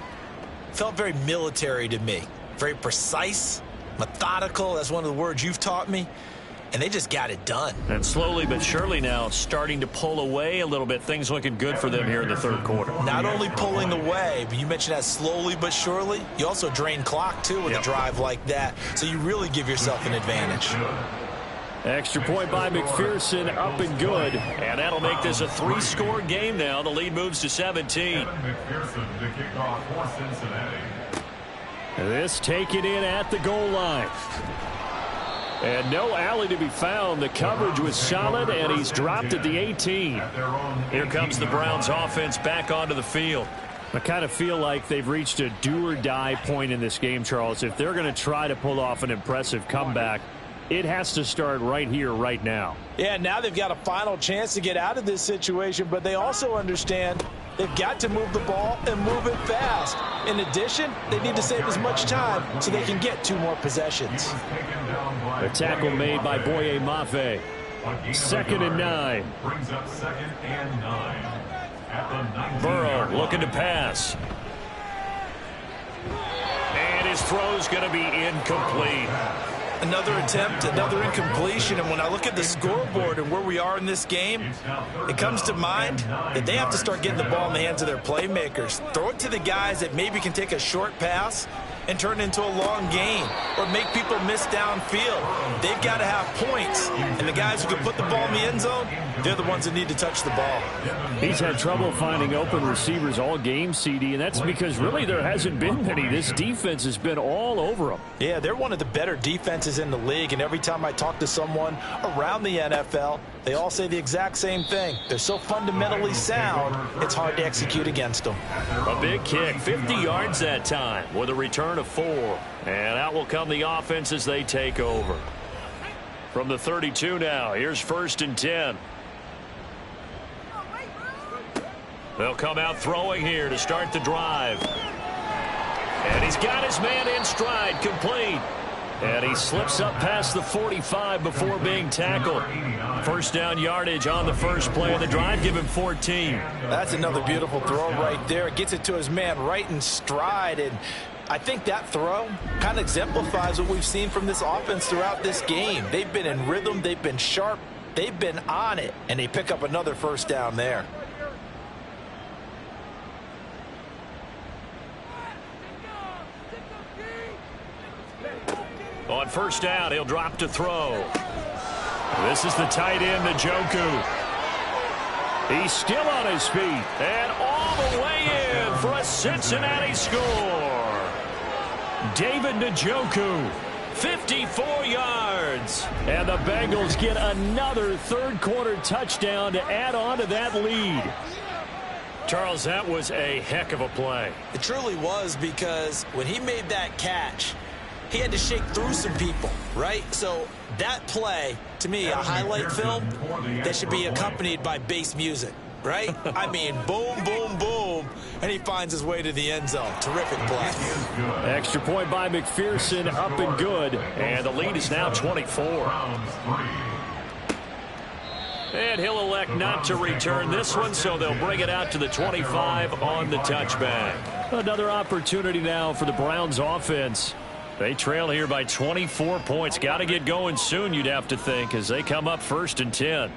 felt very military to me. Very precise, methodical. That's one of the words you've taught me. and they just got it done.
And slowly but surely now starting to pull away a little bit. Things looking good for them here in the third quarter.
Not only pulling away, but you mentioned that slowly but surely. You also drain clock, too, with a drive like that. So you really give yourself an advantage.
Extra point by McPherson, up and good.
And that'll make this a 3-score game now. The lead moves to 17.
McPherson to kick off for Cincinnati.
This taken in at the goal line. And no alley to be found. The coverage was solid, and he's dropped at the 18.
Here comes the Browns offense back onto the field.
I kind of feel like they've reached a do-or-die point in this game, Charles. If they're going to try to pull off an impressive comeback, it has to start right here, right now.
Yeah, now they've got a final chance to get out of this situation, but they also understand they've got to move the ball and move it fast. In addition, they need to save as much time so they can get 2 more possessions.
A tackle made by Boye Mafe. 2nd and 9.
Brings up 2nd and 9. At the 19.
Burrow looking to pass. And his throw's going to be incomplete.
Another attempt, another incompletion, and when I look at the scoreboard and where we are in this game, it comes to mind that they have to start getting the ball in the hands of their playmakers. Throw it to the guys that maybe can take a short pass and turn it into a long gain or make people miss downfield. They've got to have points, and the guys who can put the ball in the end zone, they're the ones that need to touch the ball.
He's had trouble finding open receivers all game, CD, and that's because really there hasn't been many. This defense has been all over them.
Yeah, they're one of the better defenses in the league, and every time I talk to someone around the NFL, they all say the exact same thing. They're so fundamentally sound, it's hard to execute against them.
A big kick, 50 yards that time with a return of 4. And out will come the offense as they take over. From the 32 now, here's 1st and 10. They'll come out throwing here to start the drive. And he's got his man in stride, complete. And he slips up past the 45 before being tackled. 1st down yardage on the first play of the drive. Give him 14.
That's another beautiful throw right there. Gets it to his man right in stride. And I think that throw kind of exemplifies what we've seen from this offense throughout this game. They've been in rhythm. They've been sharp. They've been on it. And they pick up another 1st down there.
On 1st down, he'll drop to throw. This is the tight end, Njoku. He's still on his feet. And all the way in for a Cincinnati score. David Njoku, 54 yards.
And the Bengals get another third-quarter touchdown to add on to that lead.
Charles, that was a heck of a play.
It truly was, because when he made that catch, he had to shake through some people, right? So that play, to me, a highlight film that should be accompanied by bass music, right? I mean, boom, boom, boom, and he finds his way to the end zone. Terrific play.
Extra point by McPherson, up and good.
And the lead is now 24. And he'll elect not to return this one, so they'll bring it out to the 25 on the touchback.
Another opportunity now for the Browns offense. They trail here by 24 points. Got to get going soon, you'd have to think, as they come up 1st and 10.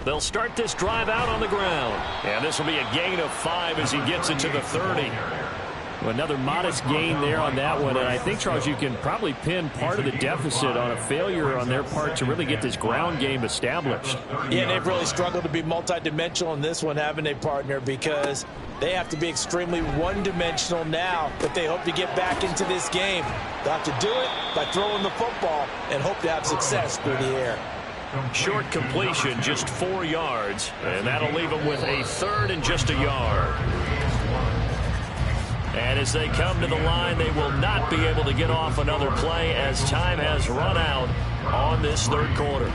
They'll start this drive out on the ground. And this will be a gain of 5 as he gets it to the 30. Another modest gain there on that one. And I think, Charles, you can probably pin part of the deficit on a failure on their part to really get this ground game established.
Yeah, they've really struggled to be multidimensional in this one, haven't they, partner? Because they have to be extremely one-dimensional now if they hope to get back into this game. They'll have to do it by throwing the football and hope to have success through the air.
Short completion, just 4 yards. And that'll leave them with a 3rd and just a yard. And as they come to the line, they will not be able to get off another play as time has run out on this third quarter.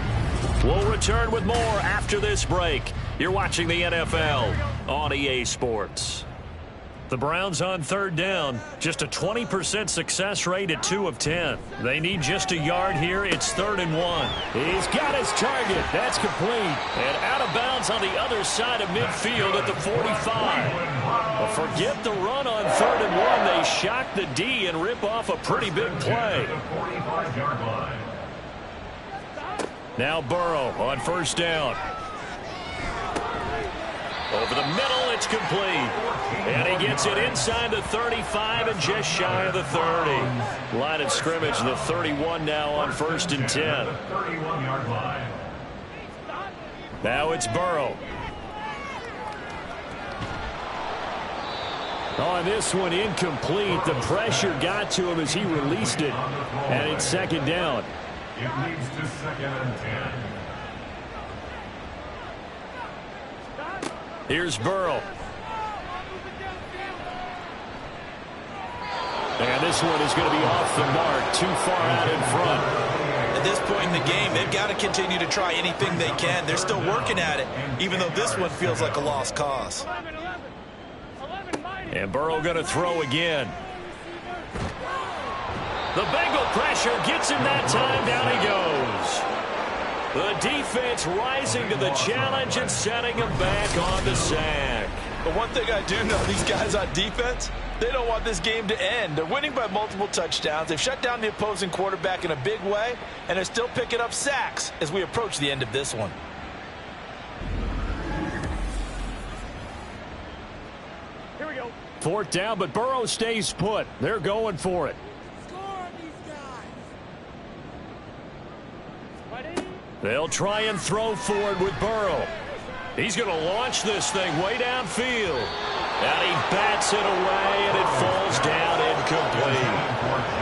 We'll return with more after this break. You're watching the NFL on EA Sports. The Browns on third down. Just a 20% success rate at 2 of 10. They need just a yard here. It's 3rd and 1.
He's got his target. That's complete.
And out of bounds on the other side of midfield at the 45. Well, forget the run on 3rd and 1. They shock the D and rip off a pretty big play. Now Burrow on first down. Over the middle, it's complete. And he gets it inside the 35 and just shy of the 30. Line of scrimmage, the 31 now on 1st and 10. Now it's Burrow.
On this one, incomplete. The pressure got to him as he released it. And it's 2nd down.
It leads to 2nd and 10.
Here's Burrow.
And this one is going to be off the mark, too far out in front.
At this point in the game, they've got to continue to try anything they can. They're still working at it, even though this one feels like a lost cause.
And Burrow going to throw again. The Bengal pressure gets him that time. Down he goes. The defense rising to the challenge and setting him back on the sack.
But one thing I do know, these guys on defense, they don't want this game to end. They're winning by multiple touchdowns. They've shut down the opposing quarterback in a big way, and they're still picking up sacks as we approach the end of this one.
Here we go. 4th down, but Burrow stays put. They're going for it.
They'll try and throw forward with Burrow. He's going to launch this thing way downfield. And he bats it away, and it falls down incomplete.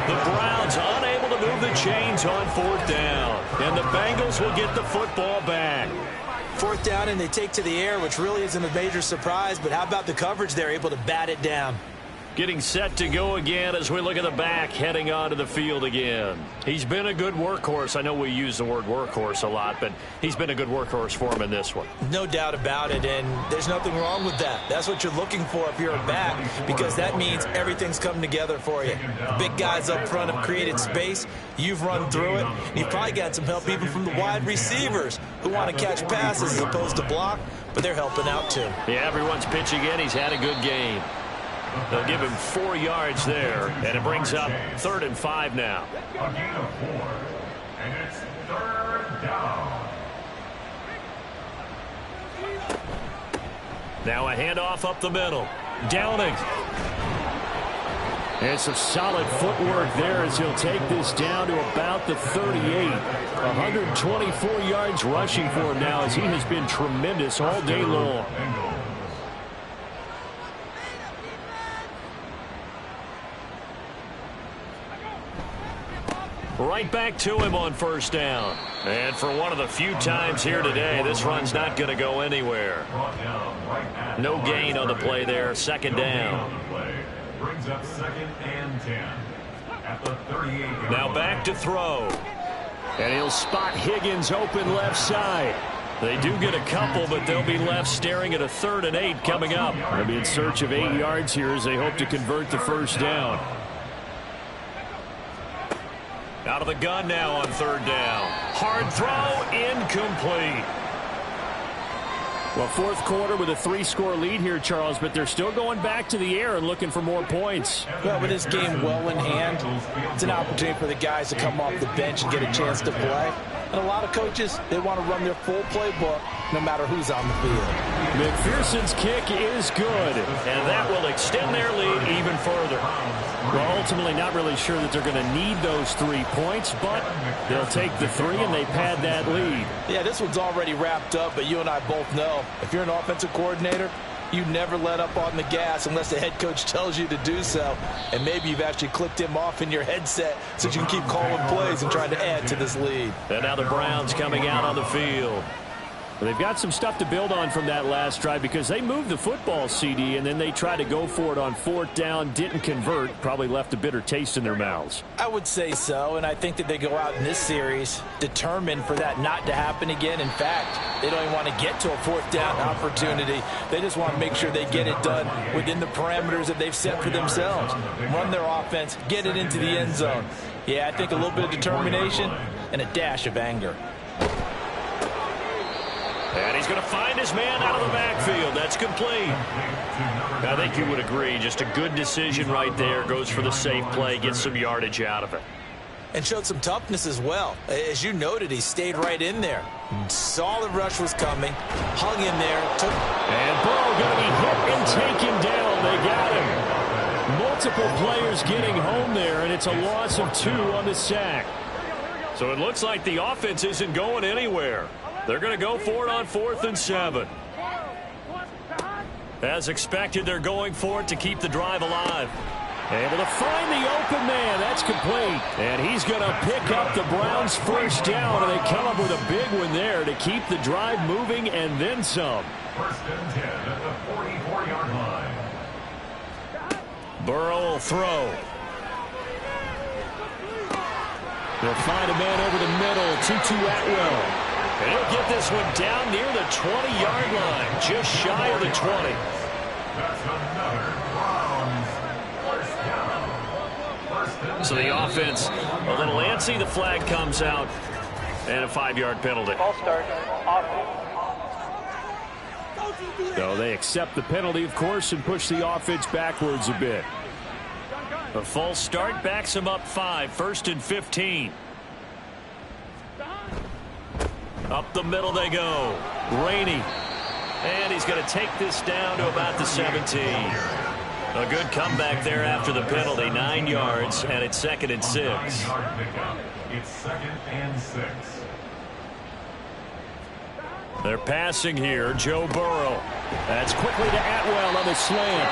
The Browns unable to move the chains on 4th down. And the Bengals will get the football back.
4th down, and they take to the air, which really isn't a major surprise. But how about the coverage there, able to bat it down?
Getting set to go again as we look at the back heading onto the field again. He's been a good workhorse. I know we use the word workhorse a lot, but he's been a good workhorse for him in this one.
No doubt about it, and there's nothing wrong with that. That's what you're looking for if you're a back, because that means everything's come together for you. The big guys up front have created space. You've run through it. You've probably got some help even from the wide receivers who want to catch passes as opposed to block, but they're helping out too.
Yeah, everyone's pitching in. He's had a good game. They'll give him 4 yards there, and it brings up 3rd and 5 now.
A gain of 4, and it's 3rd down.
Now a handoff up the middle. Downing.
And some solid footwork there as he'll take this down to about the 38. 124 yards rushing for him now as he has been tremendous all day long.
Right back to him on 1st down. And for one of the few times here today, this run's not going to go anywhere. No gain on the play there. 2nd down.
Brings up 2nd and 10 at the 38.
Now back to throw.
And he'll spot Higgins open left side.
They do get a couple, but they'll be left staring at a 3rd and 8 coming up.
They'll be in search of 8 yards here as they hope to convert the 1st down.
Out of the gun now on 3rd down. Hard throw, incomplete.
Well, 4th quarter with a 3-score lead here, Charles, but they're still going back to the air and looking for more points.
Well, with this game well in hand, it's an opportunity for the guys to come off the bench and get a chance to play. And a lot of coaches, they want to run their full playbook no matter who's on the field.
McPherson's kick is good.
And that will extend their lead even further.
Well, ultimately not really sure that they're going to need those 3 points, but they'll take the 3 and they pad that lead.
Yeah, this one's already wrapped up, but you and I both know if you're an offensive coordinator, you never let up on the gas unless the head coach tells you to do so. And maybe you've actually clicked him off in your headset so you can keep calling plays and trying to add to this lead.
And now the Browns coming out on the field.
They've got some stuff to build on from that last drive because they moved the football, CD, and then they tried to go for it on 4th down, didn't convert, probably left a bitter taste in their mouths.
I would say so, and I think that they go out in this series determined for that not to happen again. In fact, they don't even want to get to a 4th down opportunity. They just want to make sure they get it done within the parameters that they've set for themselves. Run their offense, get it into the end zone. Yeah, I think a little bit of determination and a dash of anger.
And he's going to find his man out of the backfield. That's complete. I think you would agree. Just a good decision right there. Goes for the safe play, gets some yardage out of it.
And showed some toughness as well. As you noted, he stayed right in there. Saw the rush was coming, hung in there.
And Burrow going to be hit and taken down. They got him. Multiple players getting home there, and it's a loss of 2 on the sack.
So it looks like the offense isn't going anywhere. They're going to go for it on 4th and 7. As expected, they're going for it to keep the drive alive.
Able to find the open man. That's complete. And he's going to pick up the Browns' 1st down, and they come up with a big one there to keep the drive moving and then some.
1st and 10 at the 44-yard line.
Burrow will throw.
They'll find a man over the middle. Tutu Atwell.
And he'll get this one down near the 20-yard line, just shy of the 20.
That's another Browns 1st down. 1st and
So the offense a little antsy. The flag comes out, and a 5-yard penalty.
False start.
So they accept the penalty, of course, and push the offense backwards a bit.
A false start backs him up 5. 1st and 15. Up the middle they go. Rainey. And he's going to take this down to about the 17. A good comeback there after the penalty. 9 yards, and it's 2nd and 6.
9-yard pickup. It's 2nd and 6.
They're passing here. Joe Burrow. That's quickly to Atwell on the slant.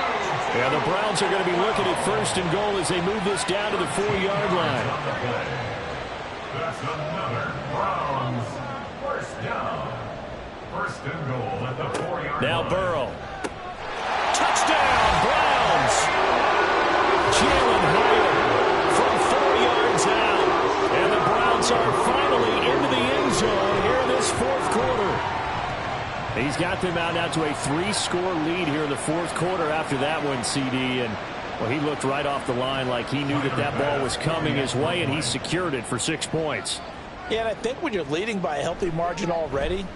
Yeah, the Browns are going to be looking at 1st and goal as they move this down to the 4-yard line.
That's another Browns 1st down. 1st and goal at the 4-yard line.
Now Burrow. Touchdown, Browns!
Jalen Hyatt from 4 yards out. And the Browns are finally into the end zone here in this 4th quarter. He's got them out now to a 3-score lead here in the 4th quarter after that one, CD. And, well, he looked right off the line like he knew that that ball was coming his way, and he secured it for 6 points.
Yeah, and I think when you're leading by a healthy margin already,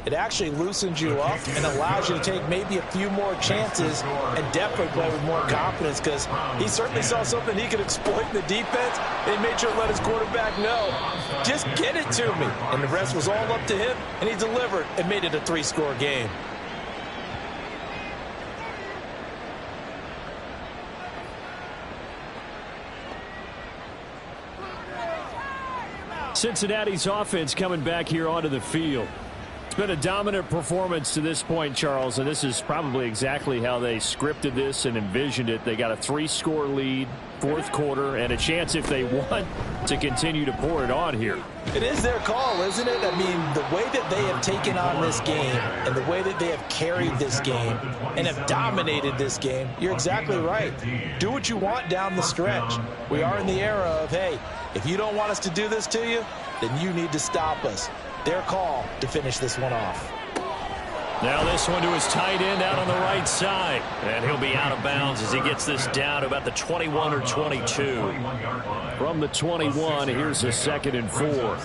it actually loosens you up and allows you to take maybe a few more chances and definitely play with more confidence because he certainly saw something he could exploit in the defense and made sure to let his quarterback know, just get it to me. And the rest was all up to him, and he delivered and made it a 3-score game.
Cincinnati's offense coming back here onto the field. It's been a dominant performance to this point, Charles, and this is probably exactly how they scripted this and envisioned it. They got a 3-score lead, 4th quarter, and a chance if they want to continue to pour it on here.
It is their call, isn't it? I mean, the way that they have taken on this game and the way that they have carried this game and have dominated this game, you're exactly right. Do what you want down the stretch. We are in the era of, hey, if you don't want us to do this to you, then you need to stop us. Their call to finish this one off.
Now this one to his tight end out on the right side. And he'll be out of bounds as he gets this down to about the 21 or 22.
From the 21, here's a 2nd and 4.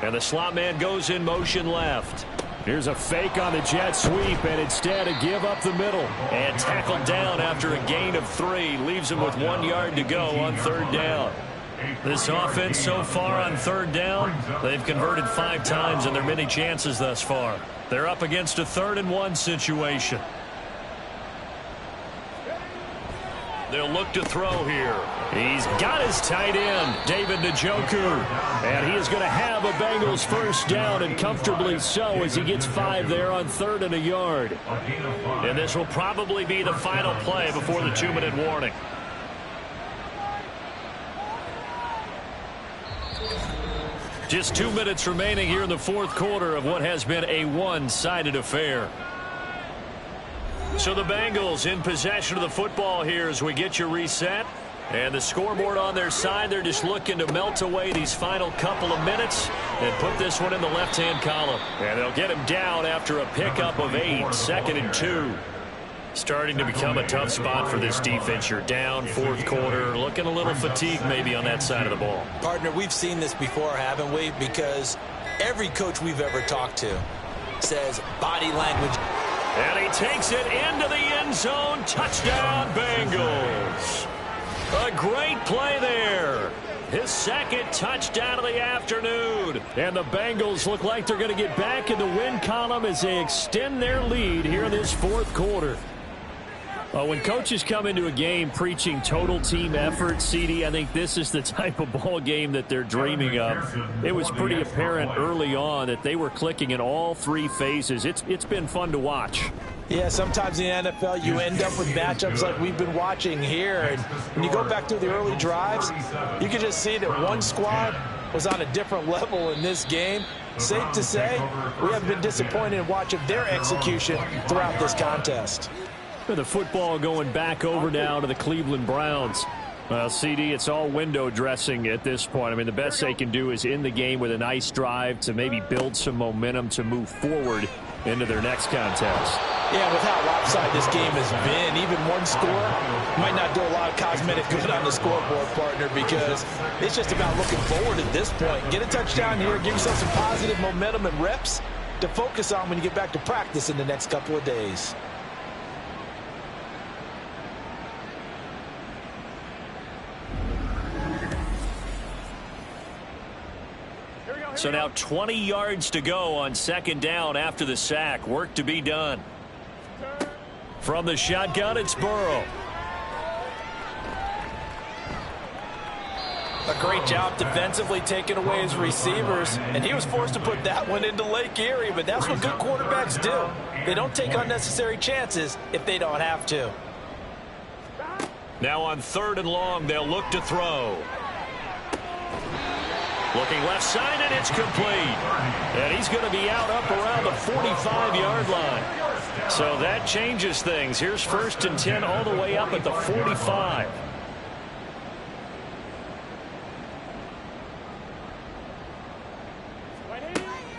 And the slot man goes in motion left.
Here's a fake on the jet sweep, and instead a give up the middle.
And tackled down after a gain of 3. Leaves him with 1 yard to go on 3rd down. This offense so far on 3rd down, they've converted 5 times in their many chances thus far. They're up against a 3rd and 1 situation. They'll look to throw here. He's got his tight end, David Njoku.
And he is going to have a Bengals 1st down, and comfortably so, as he gets 5 there on 3rd and a yard.
And this will probably be the final play before the 2-minute warning.
Just 2 minutes remaining here in the fourth quarter of what has been a one-sided affair. So the Bengals in possession of the football here as we get you reset. And the scoreboard on their side, they're just looking to melt away these final couple of minutes and put this one in the left-hand column. And they'll get him down after a pickup of 8, 2nd and 2. Starting to become a tough spot for this defense. You're down fourth quarter, looking a little fatigued maybe on that side of the ball.
Partner, we've seen this before, haven't we? Because every coach we've ever talked to says body language.
And he takes it into the end zone. Touchdown, Bengals. A great play there. His second touchdown of the afternoon. And the Bengals look like they're going to get back in the win column as they extend their lead here in this fourth quarter. When coaches come into a game preaching total team effort, CD, I think this is the type of ball game that they're dreaming of. It was pretty apparent early on that they were clicking in all 3 phases. It's been fun to watch.
Yeah, sometimes in the NFL you end up with matchups like we've been watching here. And when you go back to the early drives, you can just see that one squad was on a different level in this game. Safe to say, we haven't been disappointed in watching their execution throughout this contest.
The football going back over now to the Cleveland Browns. Well, CD, it's all window dressing at this point. I mean, the best they can do is in the game with a nice drive to maybe build some momentum to move forward into their next contest.
Yeah, with how lopsided this game has been, even one score might not do a lot of cosmetic good on the scoreboard, partner, because it's just about looking forward at this point. Get a touchdown here, give yourself some positive momentum and reps to focus on when you get back to practice in the next couple of days.
So now 20 yards to go on 2nd down after the sack. Work to be done. From the shotgun, it's Burrow.
A great job defensively taking away his receivers, and he was forced to put that one into Lake Erie, but that's what good quarterbacks do. They don't take unnecessary chances if they don't have to.
Now on 3rd and long, they'll look to throw. Looking left side, and it's complete. And he's going to be out up around the 45-yard line. So that changes things. Here's 1st and 10 all the way up at the 45.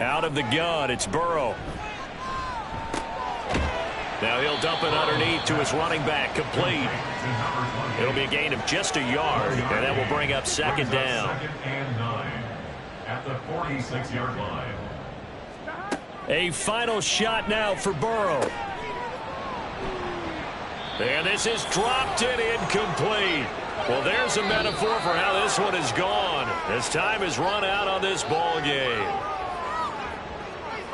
Out of the gun, it's Burrow. Now he'll dump it underneath to his running back, complete. It'll be a gain of just a yard, and that will bring up 2nd down.
2nd and 9 at the 46-yard line.
A final shot now for Burrow. And this is dropped and incomplete. Well, there's a metaphor for how this one is gone. As time has run out on this ball game.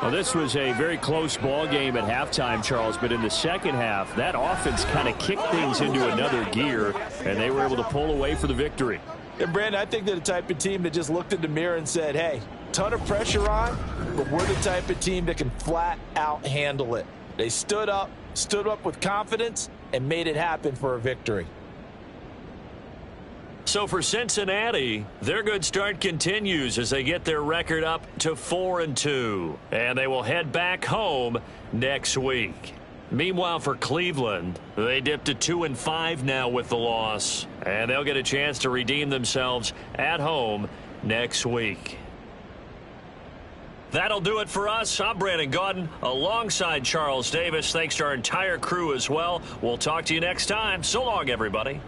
Well, this was a very close ball game at halftime, Charles, but in the second half, that offense kind of kicked things into another gear, and they were able to pull away for the victory.
And, Brandon, I think they're the type of team that just looked in the mirror and said, hey, ton of pressure on, but we're the type of team that can flat out handle it. They stood up with confidence, and made it happen for a victory.
So for Cincinnati, their good start continues as they get their record up to 4-2. And they will head back home next week. Meanwhile, for Cleveland, they dipped to 2-5 now with the loss. And they'll get a chance to redeem themselves at home next week. That'll do it for us. I'm Brandon Gaudin alongside Charles Davis. Thanks to our entire crew as well. We'll talk to you next time. So long, everybody.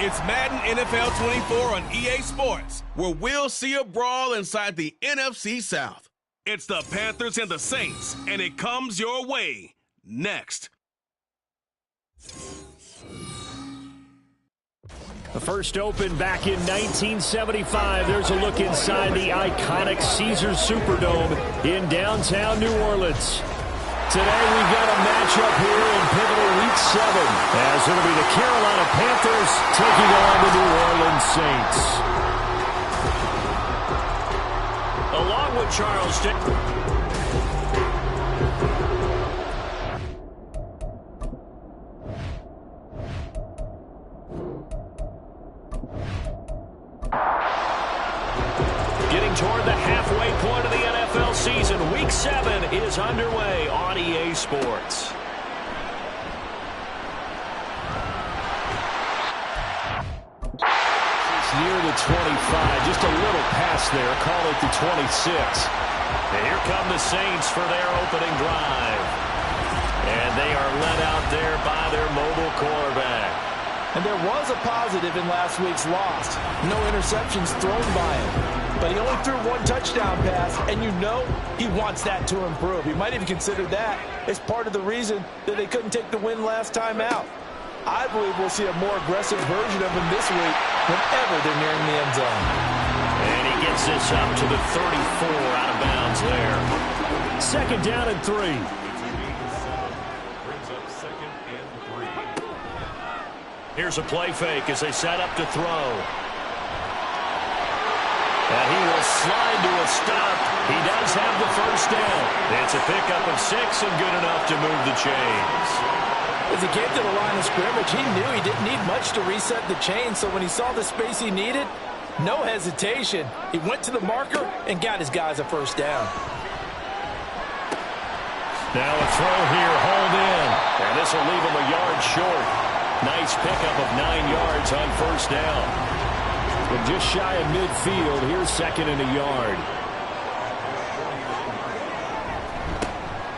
It's Madden NFL 24 on EA Sports, where we'll see a brawl inside the NFC South. It's the Panthers and the Saints, and it comes your way next.
The first opened back in 1975. There's a look inside the iconic Caesars Superdome in downtown New Orleans. Today we've got a matchup here in pivotal Week 7, as it'll be the Carolina Panthers taking on the New Orleans Saints.
Along with Charles Getting toward the halfway point of the NFL season, Week 7 is underway on EA Sports.
Near the 25, just a little pass there, call it the 26.
And here come the Saints for their opening drive. And they are led out there by their mobile quarterback.
And there was a positive in last week's loss. No interceptions thrown by him. But he only threw one touchdown pass, and you know he wants that to improve. He might even consider that as part of the reason that they couldn't take the win last time out. I believe we'll see a more aggressive version of him this week whenever they're nearing the end zone.
And he gets this up to the 34 out of bounds there.
Second down and 3.
Brings up 2nd and 3.
Here's a play fake as they set up to throw. And he will slide to a stop. He does have the first down. It's a pickup of 6 and good enough to move the chains.
As he came to the line of scrimmage, he knew he didn't need much to reset the chain, so when he saw the space he needed, no hesitation. He went to the marker and got his guys a first down.
Now a throw here, hauled in. And this will leave him a yard short. Nice pickup of 9 yards on first down.
From just shy of midfield, here's 2nd and a yard.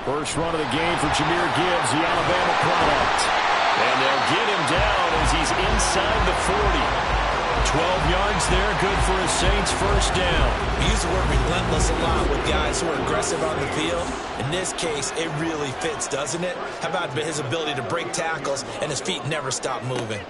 First run of the game for Jahmyr Gibbs, the Alabama product.
And they'll get him down as he's inside the 40. 12 yards there, good for a Saints first down.
We use the word relentless a lot with guys who are aggressive on the field. In this case, it really fits, doesn't it? How about his ability to break tackles and his feet never stop moving?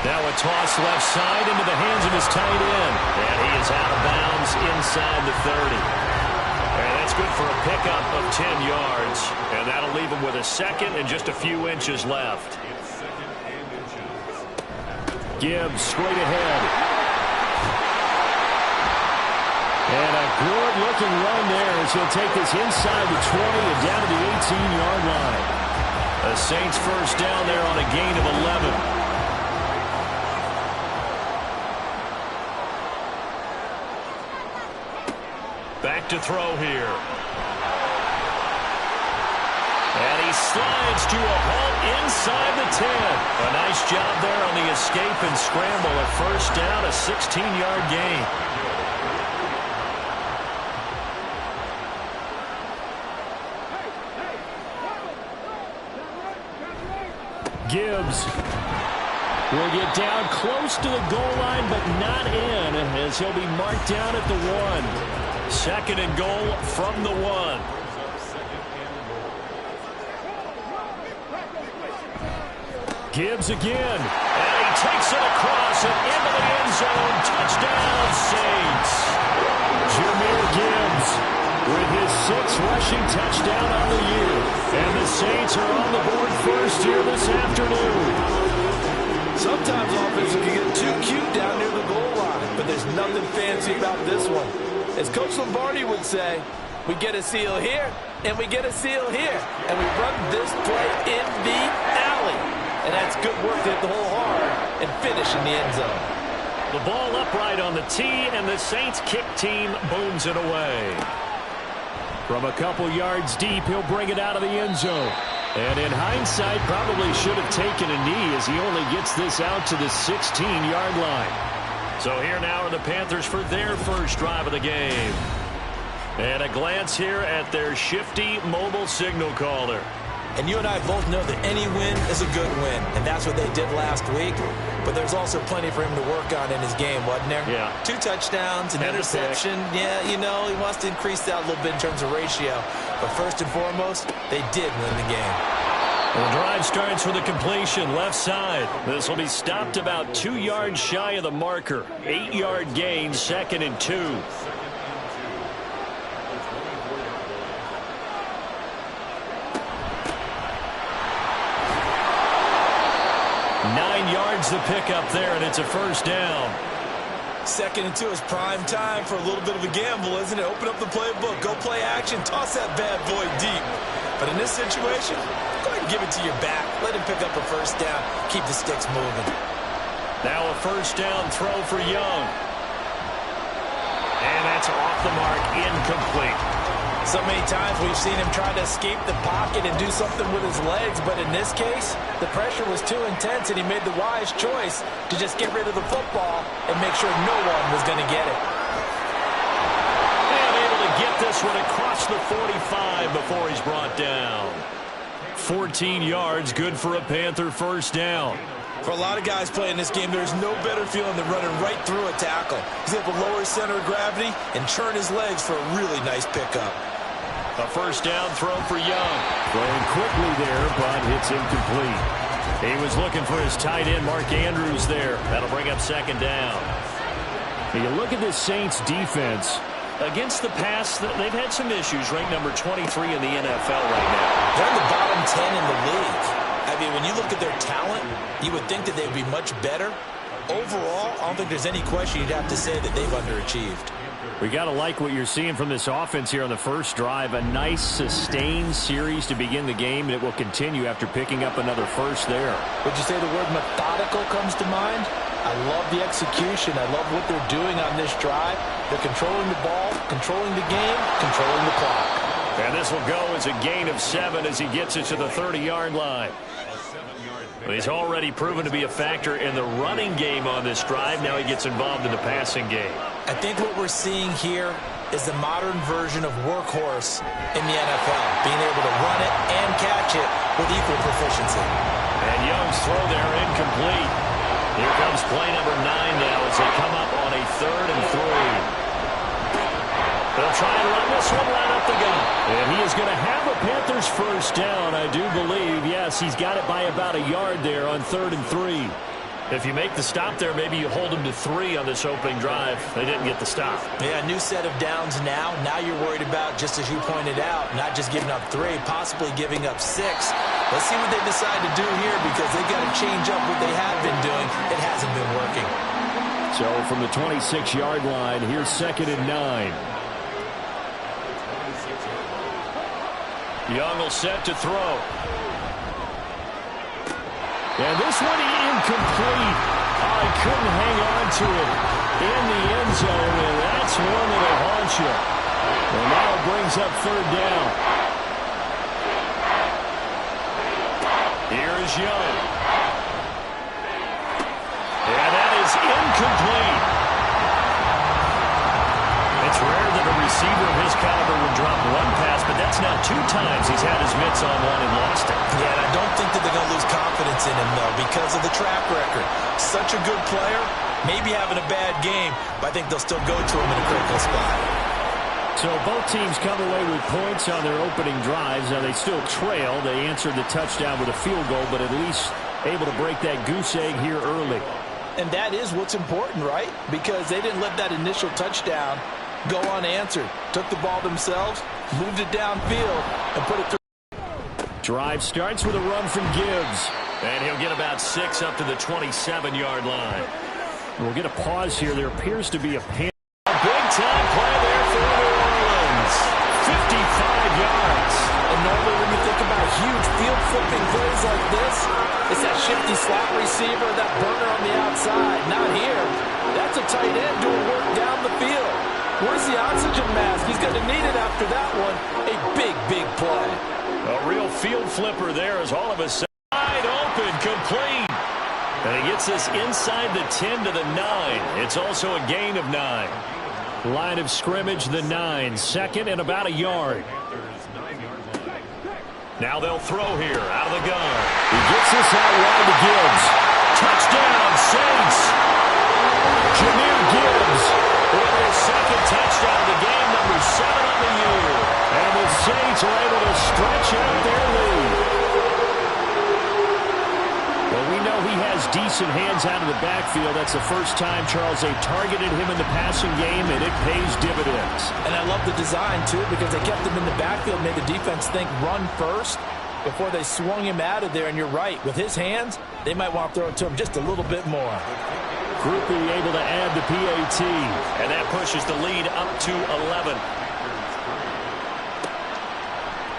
Now a toss left side into the hands of his tight end. And he is out of bounds inside the 30. And that's good for a pickup of 10 yards. And that'll leave him with a second and just a few inches left.
It's 2nd and inches.
Gibbs straight ahead. And a good-looking run there as he'll take this inside the 20 and down to the 18-yard line.
The Saints first down there on a gain of 11. Back to throw here. And he slides to a halt inside the 10. A nice job there on the escape and scramble. A first down, a 16-yard gain.
Gibbs will get down close to the goal line, but not in, as he'll be marked down at the 1.
2nd and goal from the 1.
Gibbs again.
And he he takes it across and into the end zone. Touchdown, Saints.
Jahmyr Gibbs with his 6th rushing touchdown on the year. And the Saints are on the board first here this afternoon.
Sometimes offenses can get too cute down near the goal line, but there's nothing fancy about this one. As Coach Lombardi would say, we get a seal here, and we get a seal here, and we run this play in the alley. And that's good work to hit the hole hard and finish in the end zone.
The ball upright on the tee, and the Saints kick team booms it away.
From a couple yards deep, he'll bring it out of the end zone. And in hindsight, probably should have taken a knee as he only gets this out to the 16-yard line.
So here now are the Panthers for their first drive of the game. And a glance here at their shifty mobile signal caller.
And you and I both know that any win is a good win, and that's what they did last week. But there's also plenty for him to work on in his game, wasn't there?
Yeah.
2 touchdowns, an interception. Yeah, you know, he wants to increase that a little bit in terms of ratio. But first and foremost, they did win the game.
The drive starts with a completion left side. This will be stopped about 2 yards shy of the marker. 8-yard gain, 2nd and 2. 9 yards to pick up there, and it's a first down.
2nd and 2 is prime time for a little bit of a gamble, isn't it? Open up the playbook, go play action, toss that bad boy deep. But in this situation, go ahead and give it to your back. Let him pick up a first down. Keep the sticks moving.
Now a first down throw for Young. And that's off the mark, incomplete.
So many times we've seen him try to escape the pocket and do something with his legs, but in this case, the pressure was too intense and he made the wise choice to just get rid of the football and make sure no one was going to get it.
And able to get this one across the 45 before he's brought down. 14 yards, good for a Panther first down.
For a lot of guys playing this game, there's no better feeling than running right through a tackle. He's able to lower his center of gravity and churn his legs for a really nice pickup.
A first down throw for Young.
Throwing quickly there, but it's incomplete.
He was looking for his tight end, Mark Andrews, there. That'll bring up 2nd down.
When you look at this Saints defense.
Against the pass, they've had some issues. Ranked number 23 in the NFL right now.
They're in the bottom 10 in the league. I mean, when you look at their talent, you would think that they'd be much better. Overall, I don't think there's any question you'd have to say that they've underachieved.
We got to like what you're seeing from this offense here on the first drive. A nice, sustained series to begin the game, and it will continue after picking up another first there.
Would you say the word methodical comes to mind? I love the execution. I love what they're doing on this drive. They're controlling the ball, controlling the game, controlling the clock.
And this will go as a gain of 7 as he gets it to the 30-yard line. Well, he's already proven to be a factor in the running game on this drive. Now he gets involved in the passing game.
I think what we're seeing here is the modern version of workhorse in the NFL, being able to run it and catch it with equal proficiency.
And Young's throw there incomplete. Here comes play number 9 now as they come up on a 3rd and 3. They'll try and run this one right up the gut.
And he is going to have a Panthers first down, I do believe. Yes, he's got it by about a yard there on 3rd and 3.
If you make the stop there, maybe you hold them to 3 on this opening drive. They didn't get the stop.
Yeah, new set of downs now. Now you're worried about, just as you pointed out, not just giving up 3, possibly giving up 6. Let's see what they decide to do here because they've got to change up what they have been doing. It hasn't been working.
So from the 26-yard line, here's 2nd and 9.
Young will set to throw.
And this one incomplete. Oh, he couldn't hang on to it in the end zone, and that's one that'll haunt you. And now it brings up 3rd down.
Here is Young. And that is incomplete. It's rare that a receiver of his caliber would drop one pass, but that's now 2 times he's had his mitts on one and lost it.
Yeah, and I don't think that they're going to lose confidence in him, though, because of the track record. Such a good player, maybe having a bad game, but I think they'll still go to him in a critical spot.
So both teams come away with points on their opening drives. Now they still trail. They answered the touchdown with a field goal, but at least able to break that goose egg here early.
And that is what's important, right? Because they didn't let that initial touchdown go unanswered. Took the ball themselves, moved it downfield, and put it through.
Drive starts with a run from Gibbs.
And he'll get about 6 up to the 27-yard line.
We'll get a pause here. There appears to be a pan.
Big-time play there for New Orleans. 55 yards.
And normally when you think about huge field-flipping plays like this, it's that shifty slot receiver, that burner on the outside. Not here. That's a tight end doing work down the field. Where's the oxygen mask? He's going to need it after that one. A big, big play.
A real field flipper there as all of a sudden wide open, complete. And he gets this inside the 10 to the 9. It's also a gain of 9.
Line of scrimmage, the 9. Second and about a yard.
Now they'll throw here out of the gun.
He gets this out wide to Gibbs.
Touchdown, Saints.
Jahmyr Gibbs
with his second touchdown of the game, number 7 on the year.
And the Saints are able to stretch out their lead. Well, we know he has decent hands out of the backfield. That's the first time, Charles, they targeted him in the passing game, and it pays dividends.
And I love the design, too, because they kept him in the backfield, made the defense think run first before they swung him out of there. And you're right, with his hands, they might want to throw it to him just a little bit more.
Groupie able to add the PAT.
And that pushes the lead up to 11.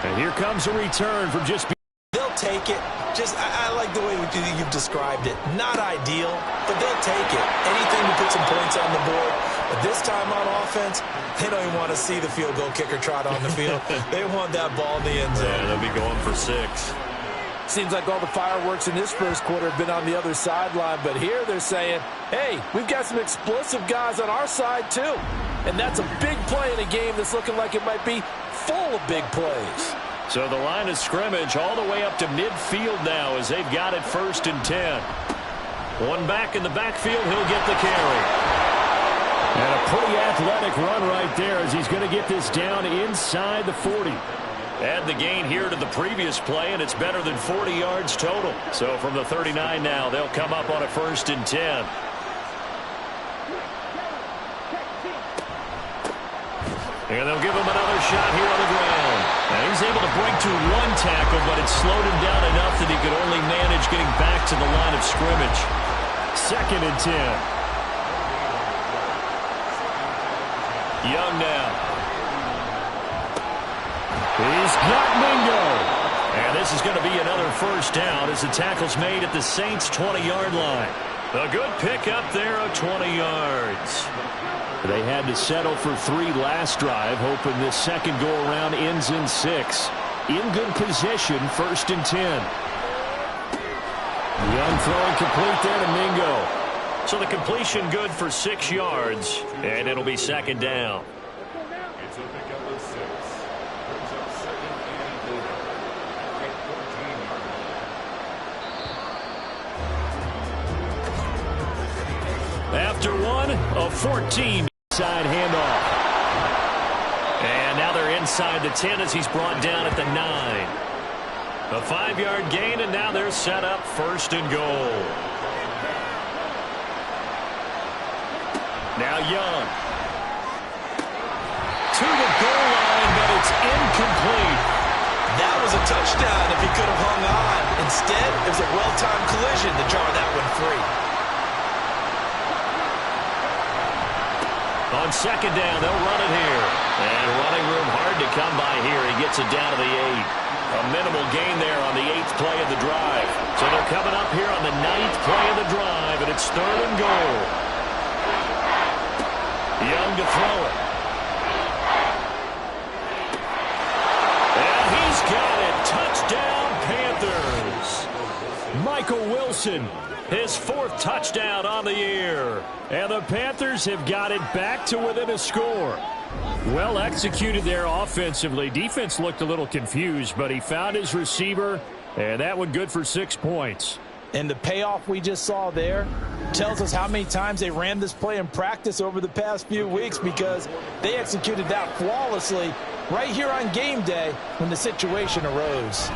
And here comes a return from just...
They'll take it. I like the way you've described it. Not ideal, but they'll take it. Anything to put some points on the board. But this time on offense, they don't even want to see the field goal kicker trot on the field. They want that ball in the end zone.
Yeah, they'll be going for 6.
Seems like all the fireworks in this first quarter have been on the other sideline, but here they're saying, hey, we've got some explosive guys on our side too. And that's a big play in a game that's looking like it might be full of big plays.
So the line of scrimmage all the way up to midfield now as they've got it 1st and 10. One back in the backfield, he'll get the carry.
And a pretty athletic run right there as he's going to get this down inside the 40.
Add the gain here to the previous play, and it's better than 40 yards total. So from the 39 now, they'll come up on a 1st and 10. And they'll give him another shot here on the ground. And he's able to break to 1 tackle, but it slowed him down enough that he could only manage getting back to the line of scrimmage.
2nd and 10.
Young now.
He's got Mingo.
And this is going to be another 1st down as the tackle's made at the Saints' 20-yard line. A good pickup there of 20 yards.
They had to settle for 3 last drive, hoping this second go-around ends in 6. In good position, 1st and 10. Young throwing complete there to Mingo.
So the completion good for 6 yards, and it'll be 2nd down.
It's a pickup of 6. Brings up 2nd and 4. At 14-yard line.
After one, a 14 side handoff. And now they're inside the 10 as he's brought down at the 9. A 5-yard gain, and now they're set up 1st and goal. Now Young. To the goal line, but it's incomplete.
That was a touchdown if he could have hung on. Instead, it was a well-timed collision to jar that one free.
On 2nd down, they'll run it here. And running room hard to come by here. He gets it down to the 8. A minimal gain there on the 8th play of the drive. So they're coming up here on the 9th play of the drive, and it's 3rd and goal. Young to throw it. And he's got it. Touchdown, Panthers.
Michael Wilson,
his 4th touchdown on the year.
And the Panthers have got it back to within a score. Well executed there offensively. Defense looked a little confused, but he found his receiver, and that one good for 6 points.
And the payoff we just saw there tells us how many times they ran this play in practice over the past few weeks, because they executed that flawlessly right here on game day when the situation arose.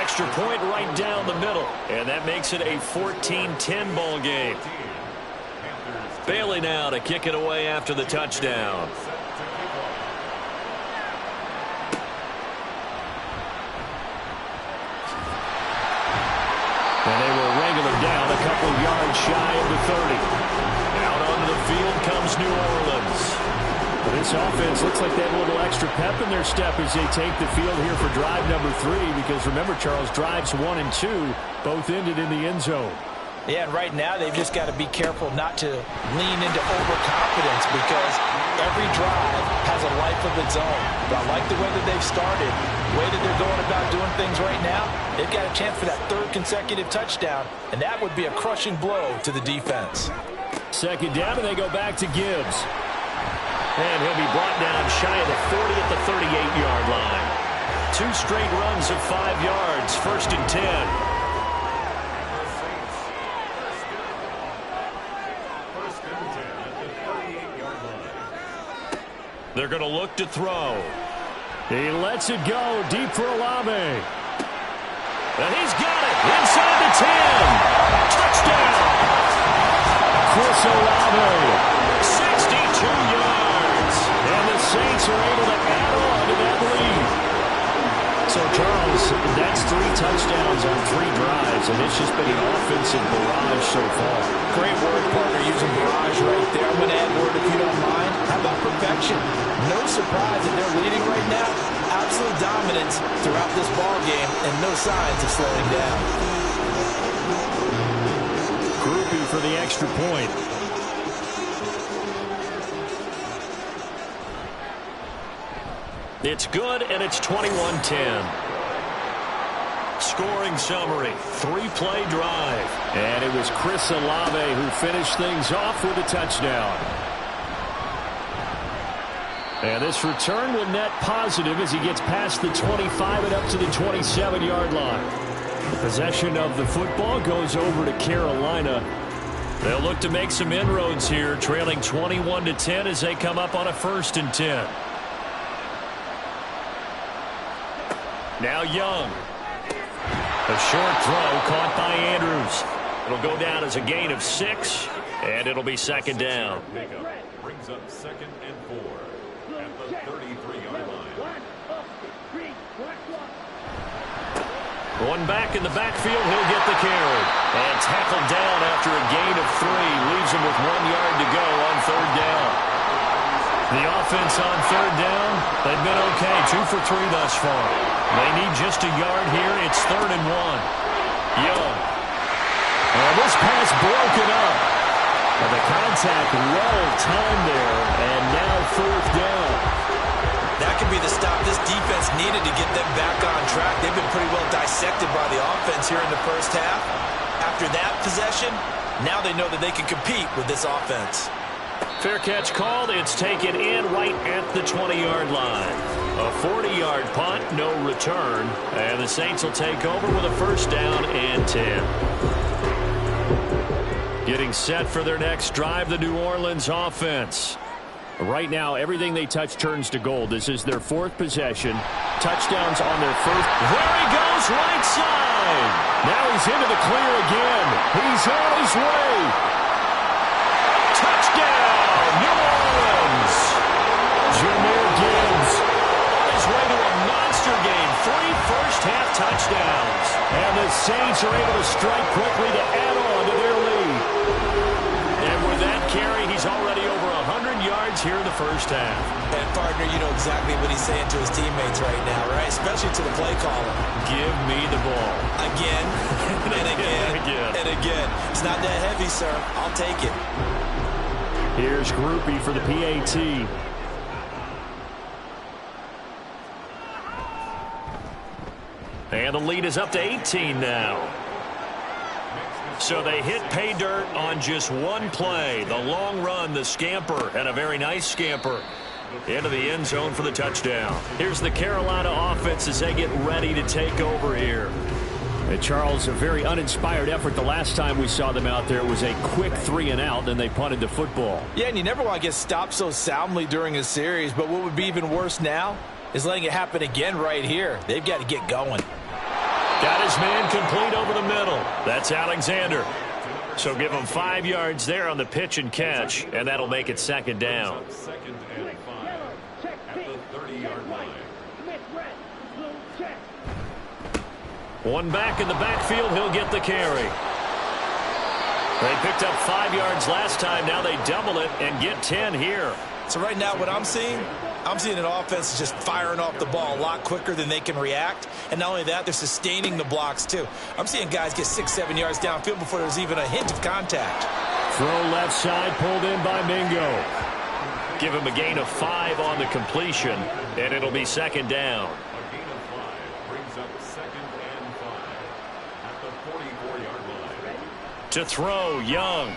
Extra point right down the middle, and that makes it a 14-10 ball game. Bailey now to kick it away after the touchdown. And they will wrangle him down a couple yards shy of the 30. Out onto the field comes New Orleans.
Well, this offense looks like they have a little extra pep in their step as they take the field here for drive number 3. Because remember, Charles, drives 1 and 2 both ended in the end zone.
Yeah, and right now they've just got to be careful not to lean into overconfidence because every drive has a life of its own. But I like the way that they've started, the way that they're going about doing things right now. They've got a chance for that 3rd consecutive touchdown, and that would be a crushing blow to the defense.
Second down, and they go back to Gibbs.
And he'll be brought down shy of the 40 at the 38-yard line. 2 straight runs of 5 yards, 1st and 10. They're going to look to throw.
He lets it go deep for Olave.
And he's got it inside the 10. Touchdown.
Chris Olave.
62 yards.
And the Saints are able to add on to that lead. So, Charles, that's 3 touchdowns on 3 drives, and it's just been an offensive barrage so far.
Great word, partner, using barrage right there. I'm going to add word if you don't mind. How about perfection? No surprise that they're leading right now. Absolute dominance throughout this ball game and no signs of slowing down.
Groupie for the extra point.
It's good, and it's 21-10. Scoring summary, 3-play drive.
And it was Chris Olave who finished things off with a touchdown. And this return will net positive as he gets past the 25 and up to the 27-yard line. Possession of the football goes over to Carolina.
They'll look to make some inroads here, trailing 21-10 as they come up on a 1st and 10. Now Young. A short throw caught by Andrews. It'll go down as a gain of 6, and it'll be 2nd down.
Brings up 2nd and 4 at the 33-yard line.
One back in the backfield, he'll get the carry. And tackled down after a gain of 3. Leaves him with 1 yard to go on 3rd down. The offense on 3rd down, they've been okay. 2 for 3 thus far. They need just a yard here. It's 3rd and 1. Young.
And this pass broken up. And the contact well timed there. And now 4th down.
That could be the stop this defense needed to get them back on track. They've been pretty well dissected by the offense here in the first half. After that possession, now they know that they can compete with this offense.
Fair catch called. It's taken in right at the 20-yard line. A 40-yard punt, no return. And the Saints will take over with a 1st down and 10. Getting set for their next drive, the New Orleans offense.
Right now, everything they touch turns to gold. This is their 4th possession. Touchdowns on their 1st.
There he goes, right side.
Now he's into the clear again. He's on his way.
Touchdown, New Orleans.
Jahmyr Gibbs.
His way to a monster game. 3 first-half touchdowns.
And the Saints are able to strike quickly to add on to their lead.
And with that carry, he's already over 100 yards here in the first half.
And, partner, you know exactly what he's saying to his teammates right now, right? Especially to the play caller.
Give me the ball.
Again, and again, and again. It's not that heavy, sir. I'll take it.
Here's Groupie for the PAT.
And the lead is up to 18 now. So they hit pay dirt on just 1 play. The long run, the scamper, and a very nice scamper into the end zone for the touchdown. Here's the Carolina offense as they get ready to take over here.
And Charles, a very uninspired effort the last time we saw them out there. It was a quick 3 and out, and they punted the football.
Yeah, and you never want to get stopped so soundly during a series, but what would be even worse now is letting it happen again right here. They've got to get going.
Got his man complete over the middle. That's Alexander. So give him 5 yards there on the pitch and catch, and that'll make it second down.
Second and 5 at the 30-yard line.
One back in the backfield, he'll get the carry. They picked up 5 yards last time. Now they double it and get 10 here.
So right now what I'm seeing an offense just firing off the ball a lot quicker than they can react. And not only that, they're sustaining the blocks too. I'm seeing guys get 6-7 yards downfield before there's even a hint of contact.
Throw left side, pulled in by Mingo.
Give him a gain of 5 on the completion, and it'll be second down.
A gain of 5 brings up second and 5 at the 44-yard line.
To throw, Young.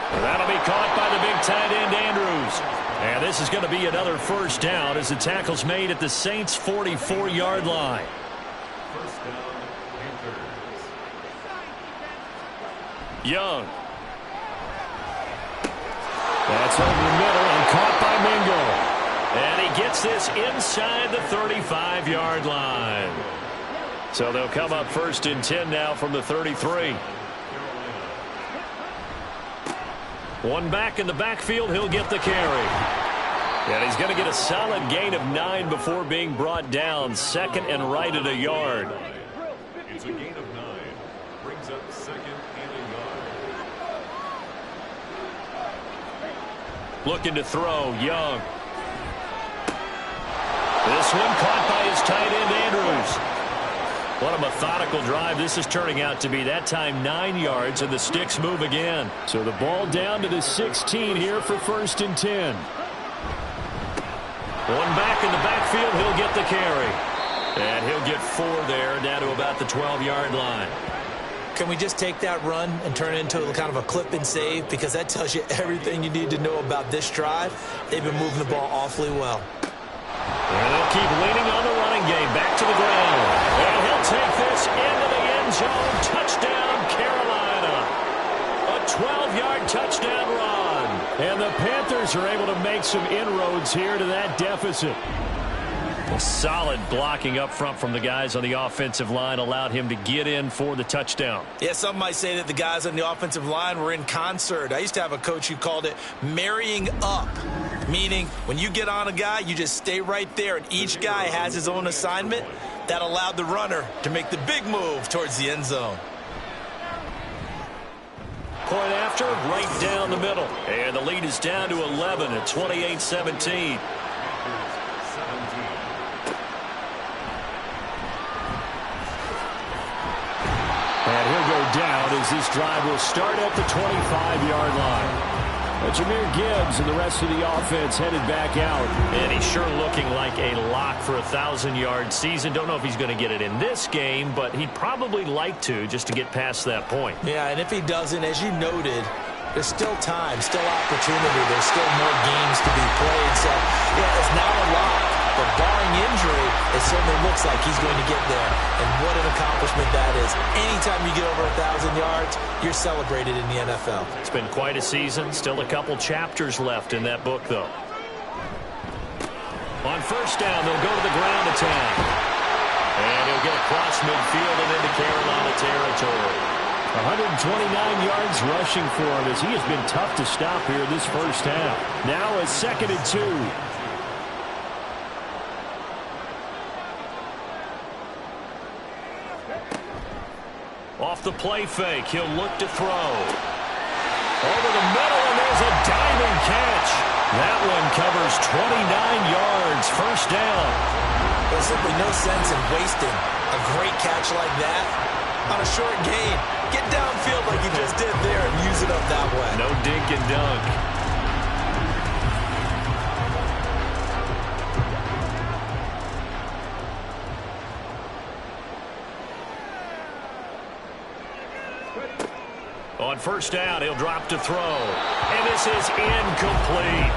That'll be caught by the big tight end, Andrews. And this is going to be another first down as the tackle's made at the Saints' 44-yard line.
First down, Panthers.
Young.
That's over the middle and caught by Mingo.
And he gets this inside the 35-yard line. So they'll come up first and 10 now from the 33. One back in the backfield, he'll get the carry. And he's going to get a solid gain of 9 before being brought down. Second and right at a yard.
It's a gain of 9. Brings up second and a yard.
Looking to throw, Young. This one caught by his tight end, Andrews. What a methodical drive this is turning out to be. That time 9 yards, and the sticks move again.
So the ball down to the 16 here for first and 10.
One back in the backfield, he'll get the carry. And he'll get 4 there, down to about the 12-yard line.
Can we just take that run and turn it into kind of a clip and save? Because that tells you everything you need to know about this drive. They've been moving the ball awfully well.
And they'll keep leaning on the running game. Back to the ground. And he'll take this into the end zone. Touchdown, Carolina. A 12-yard touchdown run.
And the Panthers are able to make some inroads here to that deficit.
Solid blocking up front from the guys on the offensive line allowed him to get in for the touchdown.
Yeah, some might say that the guys on the offensive line were in concert. I used to have a coach who called it marrying up, meaning when you get on a guy, you just stay right there, and each guy has his own assignment. That allowed the runner to make the big move towards the end zone.
Point after, right down the middle. And the lead is down to 11 at 28-17.
And he'll go down as this drive will start at the 25-yard line. Jahmyr Gibbs and the rest of the offense headed back out.
And he's sure looking like a lock for a 1,000-yard season. Don't know if he's going to get it in this game, but he'd probably like to just to get past that point.
Yeah, and if he doesn't, as you noted, there's still time, still opportunity. There's still more games to be played. So, yeah, it's not a lock. But barring injury, it certainly looks like he's going to get there. And what an accomplishment that is. Anytime you get over 1,000 yards, you're celebrated in the NFL.
It's been quite a season. Still a couple chapters left in that book, though. On first down, they'll go to the ground attack. And he'll get across midfield and into Carolina territory.
129 yards rushing for him as he has been tough to stop here this first half. Now a 2nd and 2.
Off the play fake, he'll look to throw. Over the middle, and there's a diving catch. That one covers 29 yards, first down.
There's simply no sense in wasting a great catch like that on a short gain. Get downfield like you just did there and use it up that way.
No dink and dunk. On first down, he'll drop to throw. And this is incomplete.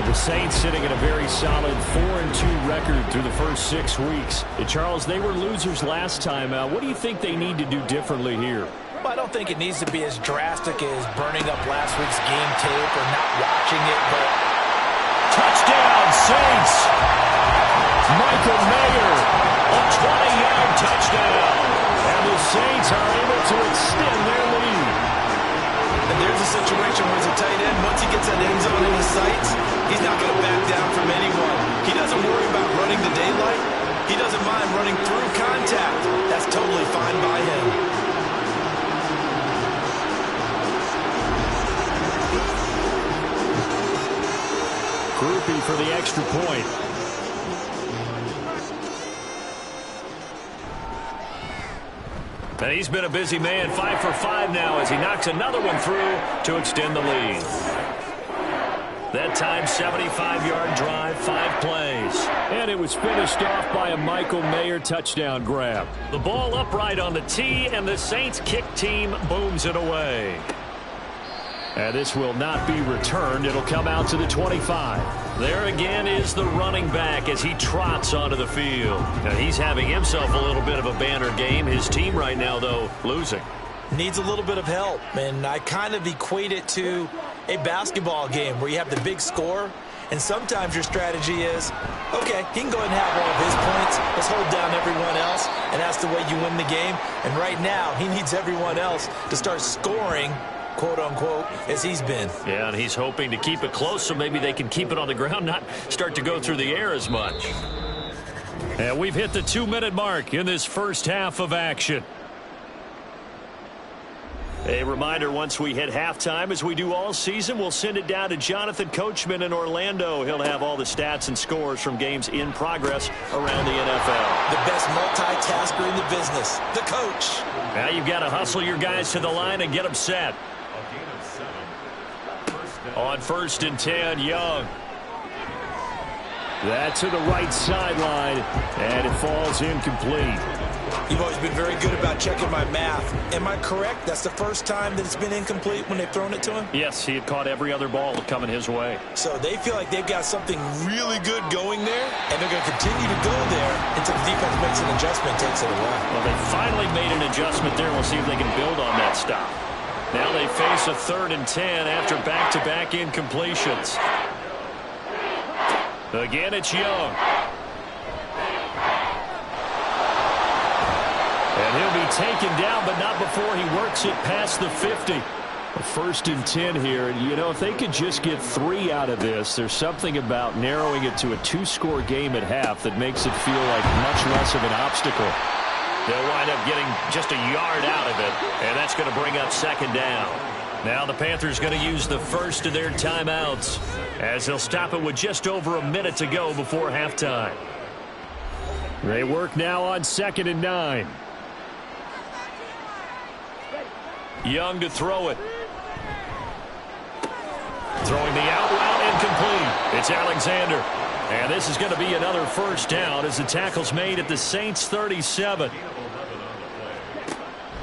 The Saints sitting at a very solid 4-2 record through the first 6 weeks. And Charles, they were losers last time out. What do you think they need to do differently here?
Well, I don't think it needs to be as drastic as burning up last week's game tape or not watching it, but...
Touchdown, Saints! Michael Mayer A 20-yard touchdown. And the Saints are able to extend their lead.
And there's a situation where as a tight end, once he gets that end zone in his sights, he's not going to back down from anyone. He doesn't worry about running the daylight. He doesn't mind running through contact. That's totally fine by him.
Groupie for the extra point. And he's been a busy man, 5 for 5 now as he knocks another one through to extend the lead. That time, 75-yard drive, 5 plays.
And it was finished off by a Michael Mayer touchdown grab.
The ball upright on the tee, and the Saints kick team booms it away.
And this will not be returned. It'll come out to the 25.
There again is the running back as he trots onto the field. Now he's having himself a little bit of a banner game. His team right now, though, losing.
Needs a little bit of help, and I kind of equate it to a basketball game where you have the big score, and sometimes your strategy is, okay, he can go ahead and have all of his points. Let's hold down everyone else, and that's the way you win the game. And right now, he needs everyone else to start scoring, quote-unquote, as he's been.
Yeah, and he's hoping to keep it close so maybe they can keep it on the ground, not start to go through the air as much. And we've hit the 2-minute mark in this first half of action. A reminder, once we hit halftime, as we do all season, we'll send it down to Jonathan Coachman in Orlando. He'll have all the stats and scores from games in progress around the NFL.
The best multitasker in the business, the coach.
Now you've got to hustle your guys to the line and get them set. On 1st and 10, Young.
That to the right sideline, and it falls incomplete.
You've always been very good about checking my math. Am I correct? That's the first time that it's been incomplete when they've thrown it to him?
Yes, he had caught every other ball coming his way.
So they feel like they've got something really good going there, and they're going to continue to go there until the defense makes an adjustment, takes it away.
Well, they finally made an adjustment there. We'll see if they can build on that stop. Now they face a 3rd and 10 after back-to-back incompletions. Again, it's Young. And he'll be taken down, but not before he works it past the 50.
A 1st and 10 here, and you know, if they could just get 3 out of this, there's something about narrowing it to a 2-score game at half that makes it feel like much less of an obstacle.
They'll wind up getting just a yard out of it, and that's going to bring up 2nd down. Now the Panthers going to use the first of their timeouts as they'll stop it with just over a minute to go before halftime.
They work now on 2nd and 9.
Young to throw it. Throwing the out route incomplete. It's Alexander. And this is going to be another 1st down as the tackle's made at the Saints 37.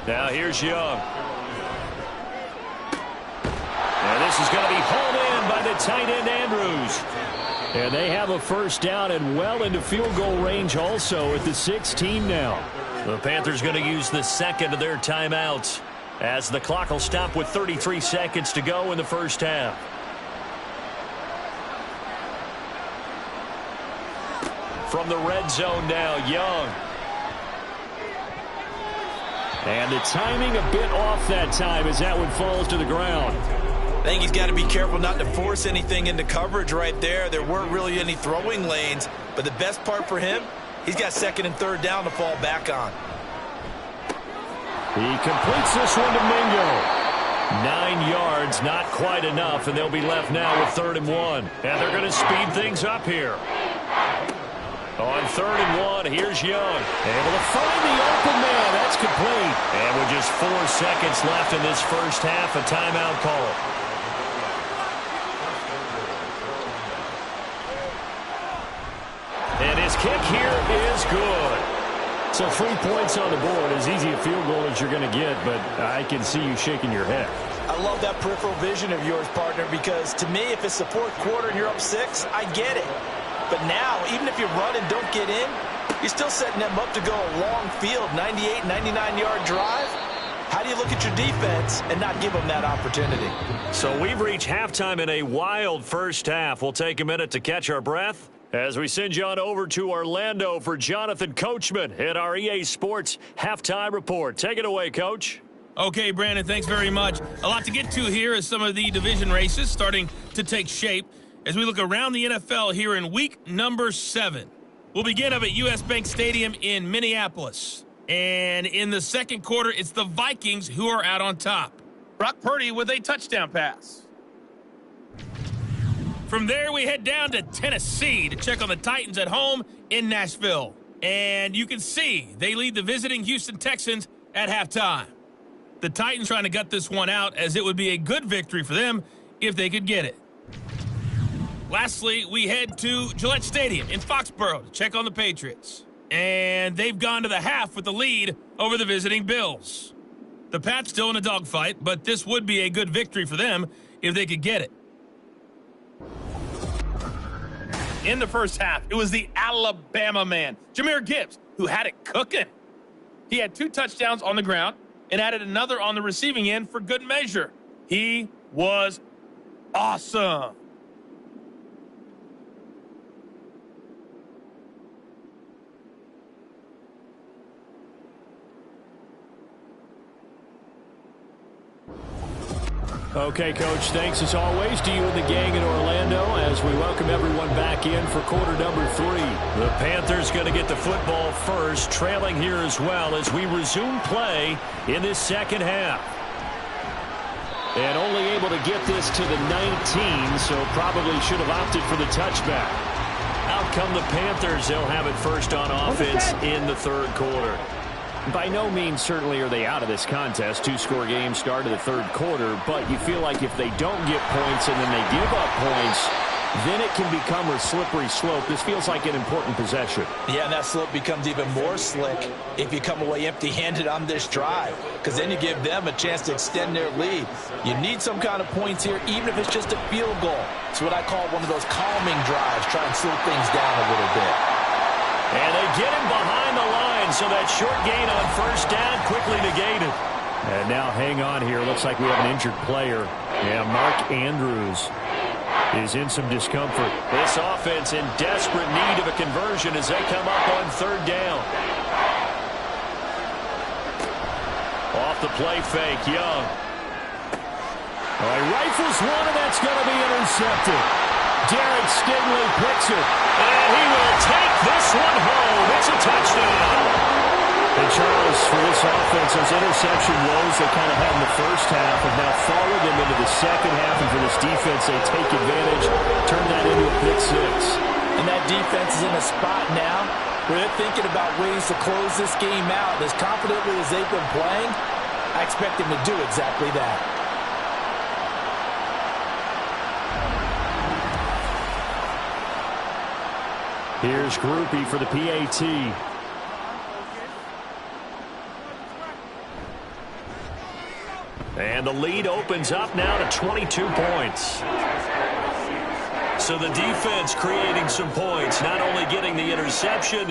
Now here's Young. And this is going to be hauled in by the tight end Andrews.
And they have a 1st down and well into field goal range also at the 16 now.
The Panthers going to use the 2nd of their timeouts as the clock will stop with 33 seconds to go in the first half. From the red zone now, Young.
And the timing a bit off that time as that one falls to the ground.
I think he's got to be careful not to force anything into coverage right there. There weren't really any throwing lanes, but the best part for him, he's got 2nd and 3rd down to fall back on.
He completes this one to Mingo.
9 yards, not quite enough, and they'll be left now with 3rd and 1. And they're going to speed things up here. On 3rd and 1, here's Young.
Able to find the open man. That's complete.
And with just 4 seconds left in this first half, a timeout call. And his kick here is good.
So 3 points on the board, as easy a field goal as you're going to get, but I can see you shaking your head.
I love that peripheral vision of yours, partner, because to me, if it's the 4th quarter and you're up 6, I get it. But now, even if you run and don't get in, you're still setting them up to go a long field, 98, 99-yard drive. How do you look at your defense and not give them that opportunity?
So we've reached halftime in a wild first half. We'll take a minute to catch our breath
As we send you on over to Orlando for Jonathan Coachman at our EA Sports Halftime Report. Take it away, Coach.
Okay, Brandon, thanks very much. A lot to get to here as some of the division races starting to take shape as we look around the NFL here in week number 7. We'll begin up at U.S. Bank Stadium in Minneapolis. And in the second quarter, it's the Vikings who are out on top.
Brock Purdy with a touchdown pass.
From there, we head down to Tennessee to check on the Titans at home in Nashville. And you can see they lead the visiting Houston Texans at halftime. The Titans trying to gut this one out as it would be a good victory for them if they could get it. Lastly, we head to Gillette Stadium in Foxborough to check on the Patriots. And they've gone to the half with the lead over the visiting Bills. The Pats still in a dogfight, but this would be a good victory for them if they could get it.
In the first half, it was the Alabama man, Jahmyr Gibbs, who had it cooking. He had 2 touchdowns on the ground and added another on the receiving end for good measure. He was awesome.
Okay, Coach, thanks as always to you and the gang in Orlando as we welcome everyone back in for quarter number 3.
The Panthers going to get the football first, trailing here as well as we resume play in this second half.
And only able to get this to the 19, so probably should have opted for the touchback.
Out come the Panthers. They'll have it first on offense in the third quarter.
By no means certainly are they out of this contest. 2-score game start of the third quarter, but you feel like if they don't get points and then they give up points, then it can become a slippery slope. This feels like an important possession.
Yeah, and that slope becomes even more slick if you come away empty-handed on this drive, because then you give them a chance to extend their lead. You need some kind of points here, even if it's just a field goal. It's what I call one of those calming drives, try and slow things down a little bit.
And they get him behind the line, so that short gain on first down quickly negated.
And now hang on here. Looks like we have an injured player. Yeah, Mark Andrews is in some discomfort.
This offense in desperate need of a conversion as they come up on third down. Off the play fake, Young.
All right, rifles one, and that's going to be intercepted. Derek Stingley picks it.
And he will take this one home. It's a touchdown.
And Charles, for this offense, those interception woes they kind of had in the first half have now followed them into the second half. And for this defense, they take advantage, turn that into a pick 6.
And that defense is in a spot now where they're thinking about ways to close this game out. As confidently as they've been playing, I expect them to do exactly that.
Here's Groupie for the PAT.
And the lead opens up now to 22 points. So the defense creating some points, not only getting the interception,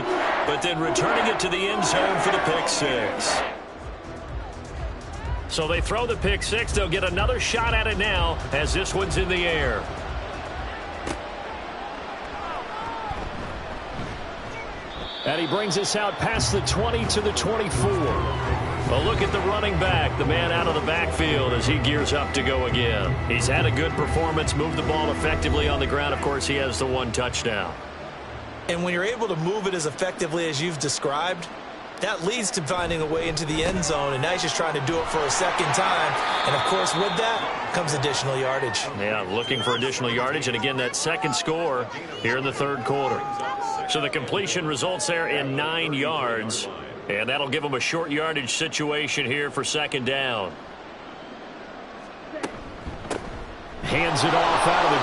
but then returning it to the end zone for the pick 6. So they throw the pick 6. They'll get another shot at it now as this one's in the air.
And he brings us out past the 20 to the 24.
Well, look at the running back, the man out of the backfield as he gears up to go again. He's had a good performance, moved the ball effectively on the ground. Of course, he has the 1 touchdown.
And when you're able to move it as effectively as you've described, that leads to finding a way into the end zone, and now he's just trying to do it for a second time. And, of course, with that comes additional yardage.
Yeah, looking for additional yardage, and again, that second score here in the third quarter. So the completion results there in 9 yards, and that'll give them a short yardage situation here for second down.
Hands it off out of the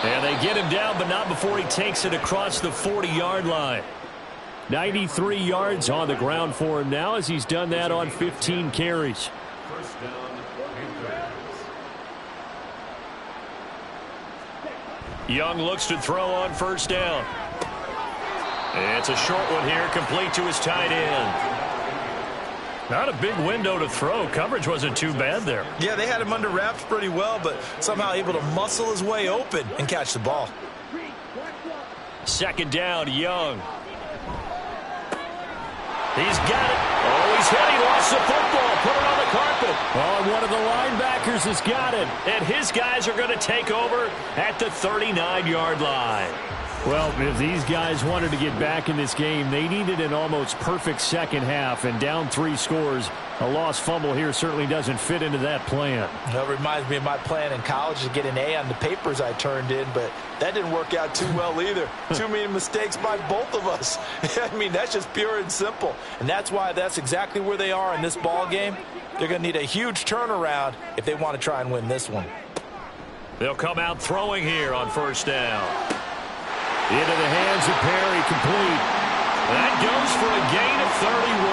gun.
And they get him down, but not before he takes it across the 40-yard line.
93 yards on the ground for him now as he's done that on 15 carries.
First down,
Young looks to throw on first down. It's a short one here, complete to his tight end. Not a big window to throw. Coverage wasn't too bad there.
Yeah, they had him under wraps pretty well, but somehow able to muscle his way open and catch the ball.
Second down, Young. He's got it. Oh, he's hit. He lost the football. Put it on the carpet.
Oh, one of the linebackers has got it.
And his guys are going to take over at the 39-yard line.
Well, if these guys wanted to get back in this game, they needed an almost perfect second half, and down 3 scores. A lost fumble here certainly doesn't fit into that plan.
That reminds me of my plan in college to get an A on the papers I turned in, but that didn't work out too well either. Too many mistakes by both of us. I mean, that's just pure and simple. And that's why that's exactly where they are in this ball game. They're going to need a huge turnaround if they want to try and win this one.
They'll come out throwing here on first down.
Into the hands of Perry, complete.
That goes for a gain of 31.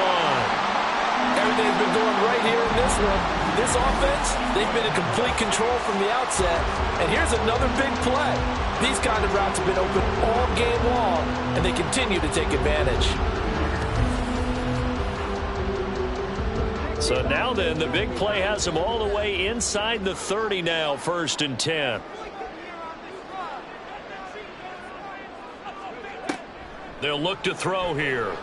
Everything's been going right here in this one. This offense, they've been in complete control from the outset. And here's another big play. These kind of routes have been open all game long, and they continue to take advantage.
So now then, the big play has them all the way inside the 30 now, 1st and 10. They'll look to throw here.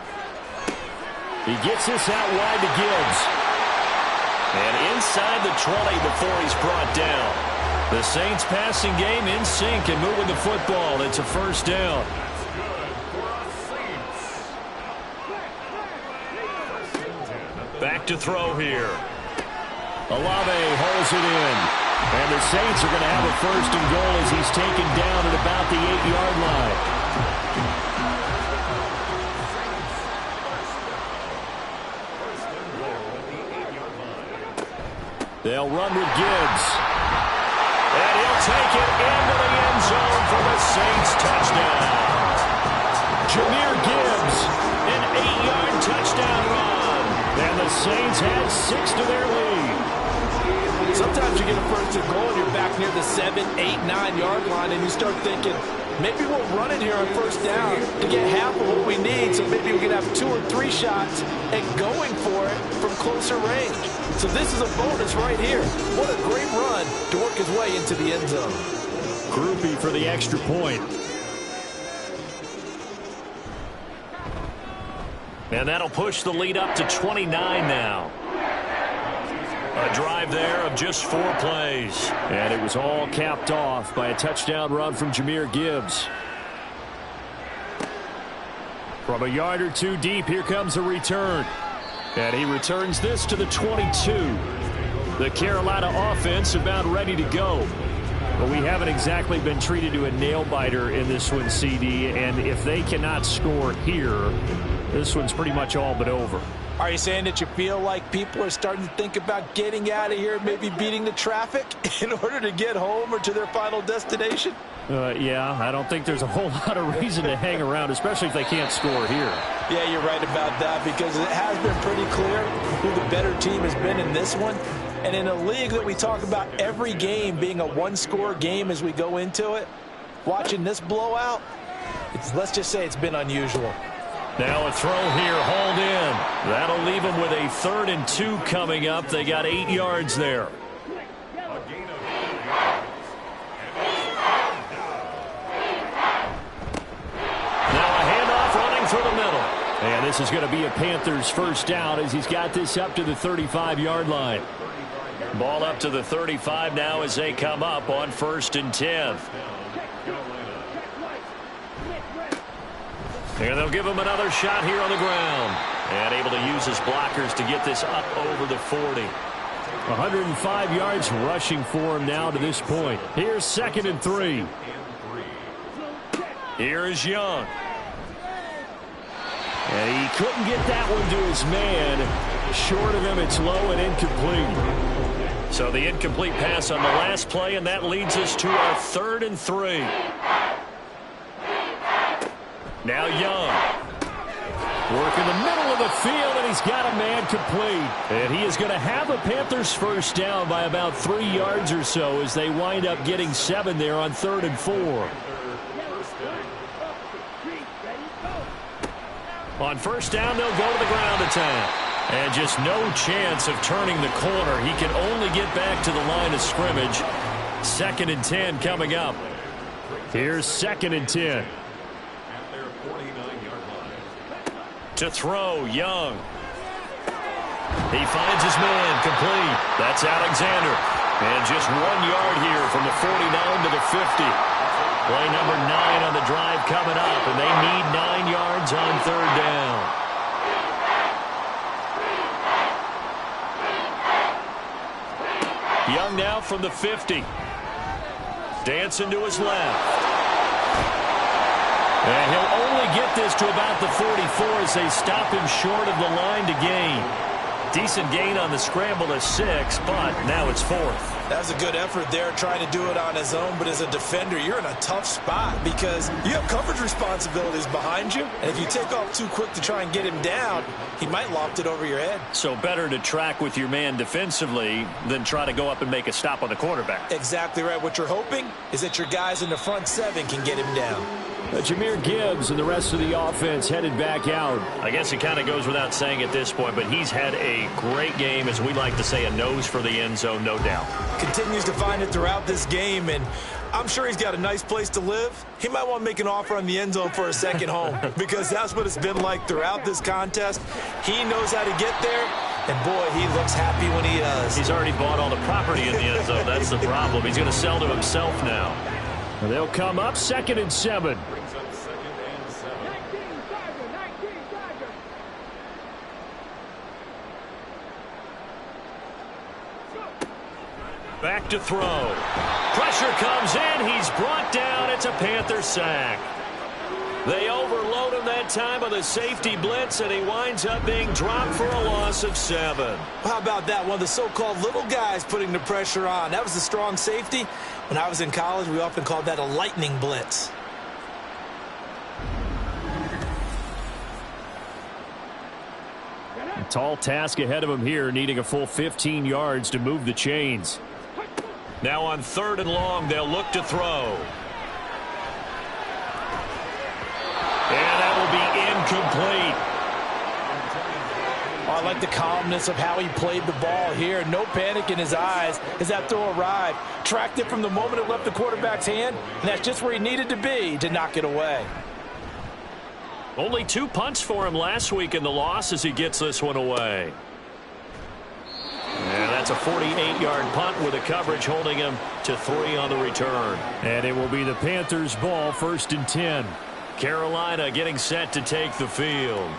He gets this out wide to Gibbs.
And inside the 20 before he's brought down. The Saints passing game in sync and moving the football. It's a first down. Back to throw here.
Olave holds it in. And the Saints are going to have a 1st and goal as he's taken down at about the 8-yard line. They'll run with Gibbs.
And he'll take it into the end zone for the Saints touchdown.
Jahmyr Gibbs,
an 8-yard touchdown run.
And the Saints add 6 to their lead.
Sometimes you get a 1st and goal and you're back near the 7, 8, 9-yard line and you start thinking, maybe we'll run it here on 1st down to get half of what we need, so maybe we can have 2 or 3 shots and going for it from closer range. So this is a bonus right here. What a great run to work his way into the end zone.
Groupie for the extra point.
And that'll push the lead up to 29 now. A drive there of just 4 plays.
And it was all capped off by a touchdown run from Jahmyr Gibbs. From a yard or 2 deep, here comes a return. And he returns this to the 22. The Carolina offense about ready to go. But we haven't exactly been treated to a nail-biter in this one, CD. And if they cannot score here, this one's pretty much all but over.
Are you saying that you feel like people are starting to think about getting out of here, maybe beating the traffic in order to get home or to their final destination?
Yeah, I don't think there's a whole lot of reason to hang around, especially if they can't score here.
Yeah, you're right about that, because it has been pretty clear who the better team has been in this one. And in a league that we talk about every game being a 1-score game as we go into it, watching this blowout, let's just say it's been unusual.
Now a throw here, hauled in. That'll leave them with a 3rd and 2 coming up. They got 8 yards there. Now a handoff running through the middle.
And this is going to be a Panthers 1st down as he's got this up to the 35-yard line.
Ball up to the 35 now as they come up on 1st and 10. And they'll give him another shot here on the ground. And able to use his blockers to get this up over the 40.
105 yards rushing for him now to this point. Here's 2nd and 3.
Here is Young.
And he couldn't get that one to his man. Short of him, it's low and incomplete.
So the incomplete pass on the last play, and that leads us to our 3rd and 3. Now Young.
Work in the middle of the field, and he's got a man complete. And he is going to have a Panthers 1st down by about 3 yards or so as they wind up getting 7 there on 3rd and 4.
On 1st down, they'll go to the ground attack. And just no chance of turning the corner. He can only get back to the line of scrimmage. 2nd and 10 coming up.
Here's 2nd and 10.
To throw, Young. He finds his man, complete. That's Alexander. And just 1 yard here from the 49 to the 50. Play number 9 on the drive coming up, and they need 9 yards on third down. Young now from the 50. Dancing to his left. And he'll only get this to about the 44 as they stop him short of the line to gain. Decent gain on the scramble of 6, but now it's 4th.
That was a good effort there, trying to do it on his own. But as a defender, you're in a tough spot because you have coverage responsibilities behind you. And if you take off too quick to try and get him down, he might loft it over your head.
So better to track with your man defensively than try to go up and make a stop on the quarterback.
Exactly right. What you're hoping is that your guys in the front 7 can get him down.
Jahmyr Gibbs and the rest of the offense headed back out.
I guess it kind of goes without saying at this point, but he's had a great game, as we like to say, a nose for the end zone, no doubt.
Continues to find it throughout this game, and I'm sure he's got a nice place to live. He might want to make an offer on the end zone for a second home because that's what it's been like throughout this contest. He knows how to get there, and boy, he looks happy when he does.
He's already bought all the property in the end zone. That's the problem. He's going to sell to himself now.
They'll come up 2nd and 7.
Back to throw. Pressure comes in. He's brought down. It's a Panther sack. They overload him that time on the safety blitz, and he winds up being dropped for a loss of 7.
How about that? One of the so-called little guys putting the pressure on. That was the strong safety. When I was in college, we often called that a lightning blitz.
A tall task ahead of him here, needing a full 15 yards to move the chains.
Now on 3rd and long, they'll look to throw. And that will be incomplete.
Oh, I like the calmness of how he played the ball here. No panic in his eyes as that throw arrived. Tracked it from the moment it left the quarterback's hand, and that's just where he needed to be to knock it away.
Only 2 punts for him last week in the loss as he gets this one away. And that's a 48-yard punt with a coverage holding him to 3 on the return.
And it will be the Panthers' ball, 1st and 10.
Carolina getting set to take the field.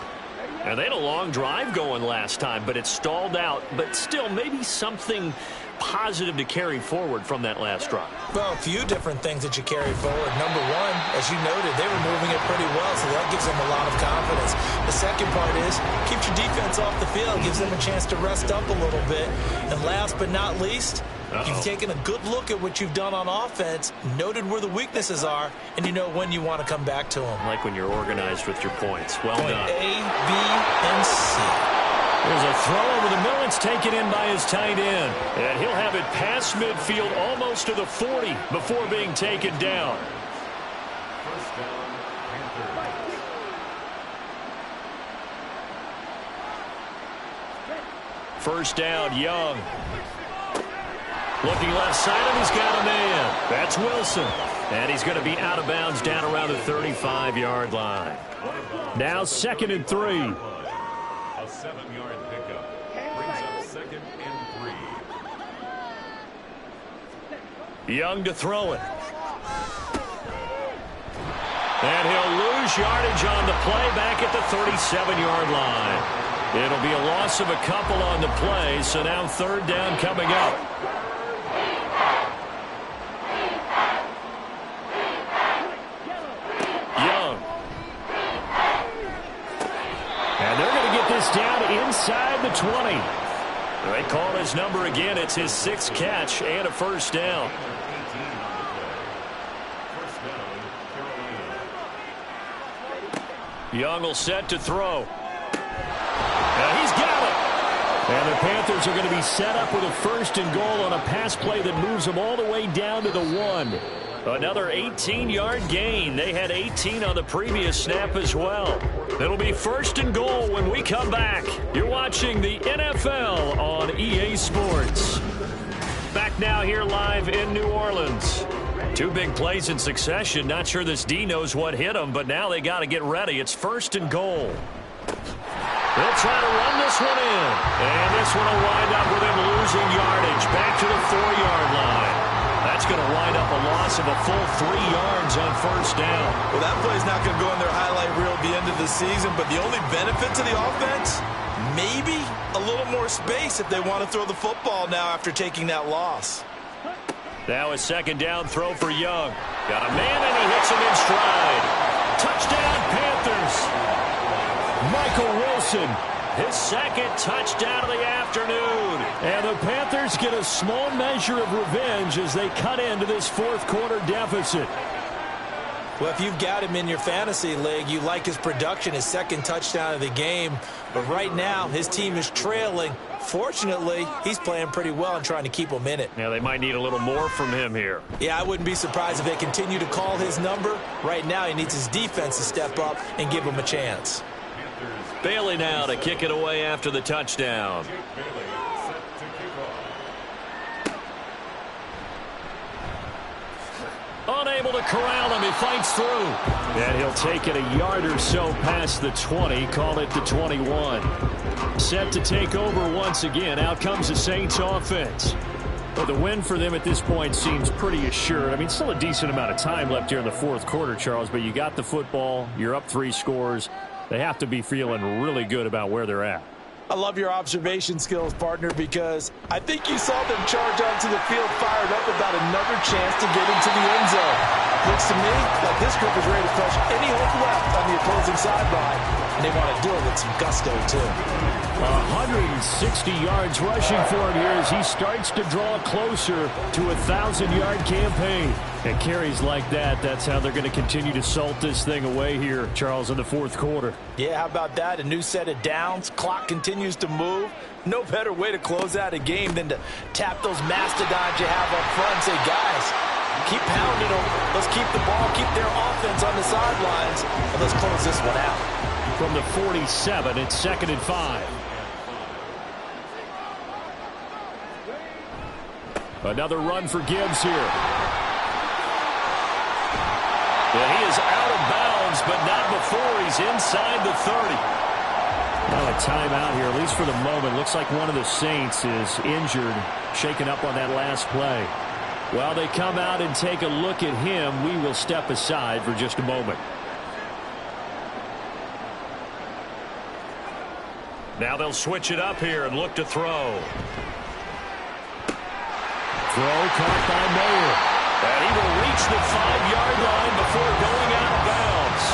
And they had a long drive going last time, but it stalled out. But still, maybe something positive to carry forward from that last drive.
Well, a few different things that you carry forward. Number one, as you noted, they were moving it pretty well, so that gives them a lot of confidence. The second part is keeps your defense off the field, gives them a chance to rest up a little bit. And last but not least, you've taken a good look at what you've done on offense, noted where the weaknesses are, and you know when you want to come back to them.
Like when you're organized with your points. Well
Point
done.
A, B, and C.
There's a throw over the middle. It's taken in by his tight end. And he'll have it past midfield almost to the 40 before being taken down.
First down, Panthers.
First down, Young. Looking left side, and he's got a man. That's Wilson. And he's going to be out of bounds down around the 35-yard line.
Now 2nd and 3.
A 7-yard pickup brings up 2nd and 3.
Young to throw it. And he'll lose yardage on the play back at the 37-yard line. It'll be a loss of a couple on the play, so now 3rd down coming up. Young.
And they're going to get this down inside the 20.
They call his number again. It's his 6th catch and a first down. Young will set to throw. And he's got it.
And the Panthers are going to be set up with a 1st and goal on a pass play that moves them all the way down to the 1.
Another 18-yard gain. They had 18 on the previous snap as well. It'll be 1st and goal when we come back. You're watching the NFL on EA Sports. Back now here live in New Orleans. 2 big plays in succession. Not sure this D knows what hit him, but now they got to get ready. It's 1st and goal.
They'll try to run this one in. And this one will wind up with him losing yardage back to the 4-yard line. That's going to wind up a loss of a full 3 yards on first down.
Well, that play's not going to go in their highlight reel at the end of the season, but the only benefit to the offense, maybe a little more space if they want to throw the football now after taking that loss.
Now a second down throw for Young. Got a man and he hits him in stride. Touchdown Panthers. Michael Wilson, his second touchdown of the afternoon. And the Panthers get a small measure of revenge as they cut into this fourth quarter deficit.
Well, if you've got him in your fantasy league, you like his production, his second touchdown of the game. But right now, his team is trailing. Fortunately, he's playing pretty well and trying to keep them in it.
Now, they might need a little more from him here.
Yeah, I wouldn't be surprised if they continue to call his number. Right now, he needs his defense to step up and give him a chance.
Bailey now to kick it away after the touchdown. Unable to corral him, he fights through. And he'll take it a yard or so past the 20, call it the 21. Set to take over once again. Out comes the Saints offense. Well, the win for them at this point seems pretty assured. I mean, still a decent amount of time left here in the fourth quarter, Charles, but you got the football, you're up 3 scores. They have to be feeling really good about where they're at.
I love your observation skills, partner, because I think you saw them charge onto the field fired up about another chance to get into the end zone. Looks to me like this group is ready to crush any hope left on the opposing sideline, and they want to do it with some gusto, too.
160 yards rushing for him here as he starts to draw closer to a 1,000-yard campaign. And carries like that, that's how they're going to continue to salt this thing away here, Charles, in the fourth quarter.
Yeah, how about that? A new set of downs. Clock continues to move. No better way to close out a game than to tap those mastodons you have up front and say, guys, keep pounding them. Let's keep the ball, keep their offense on the sidelines, and let's close this one out.
From the 47, it's 2nd and 5. Another run for Gibbs here. And he is out of bounds, but not before he's inside the 30. Now a timeout here, at least for the moment. Looks like one of the Saints is injured, shaken up on that last play. While they come out and take a look at him, we will step aside for just a moment. Now they'll switch it up here and look to throw. Throw caught by Mayer. And he will reach the 5-yard line before going out of bounds.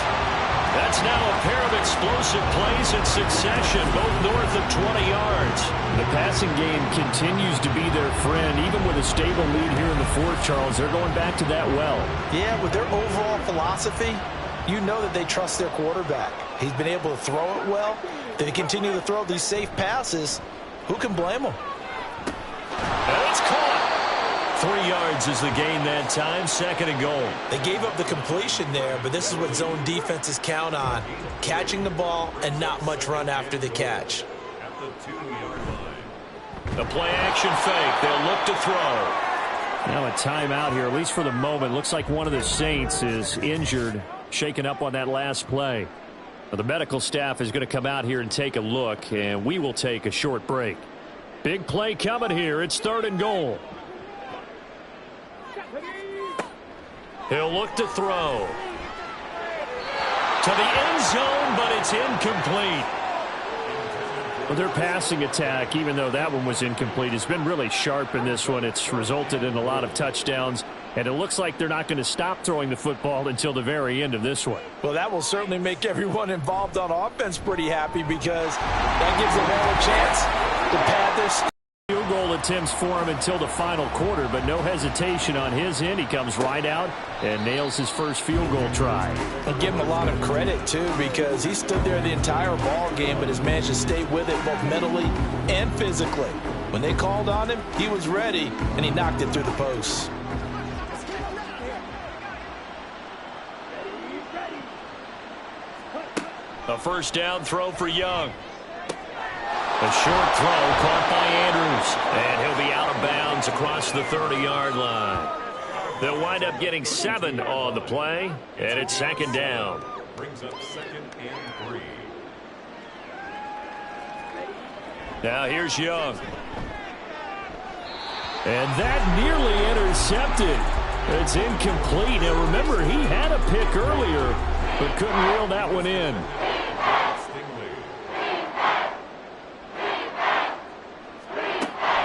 That's now a pair of explosive plays in succession, both north of 20 yards. The passing game continues to be their friend. Even with a stable lead here in the fourth, Charles, they're going back to that well.
Yeah, with their overall philosophy, you know that they trust their quarterback. He's been able to throw it well. They continue to throw these safe passes. Who can blame them?
And it's caught. 3 yards is the gain that time, 2nd and goal.
They gave up the completion there, but this is what zone defenses count on. Catching the ball and not much run after the catch.
At the 2-yard line.
The play action fake. They'll look to throw. Now a timeout here, at least for the moment. Looks like one of the Saints is injured, shaken up on that last play. Well, the medical staff is going to come out here and take a look, and we will take a short break. Big play coming here. It's 3rd and goal. He'll look to throw. To the end zone, but it's incomplete. Well, their passing attack, even though that one was incomplete, has been really sharp in this one. It's resulted in a lot of touchdowns, and it looks like they're not going to stop throwing the football until the very end of this one.
Well, that will certainly make everyone involved on offense pretty happy because that gives them all a chance to pad their
field goal attempts for him until the final quarter, but no hesitation on his end. He comes right out and nails his first field goal try.
And give him a lot of credit, too, because he stood there the entire ball game but has managed to stay with it both mentally and physically. When they called on him, he was ready, and he knocked it through the posts.
A first down throw for Young. A short throw caught by Andrews, and he'll be out of bounds across the 30-yard line. They'll wind up getting 7 on the play, and it's 2nd down.
Brings up 2nd and 3.
Now here's Young. And that nearly intercepted. It's incomplete. Now remember, he had a pick earlier, but couldn't reel that one in.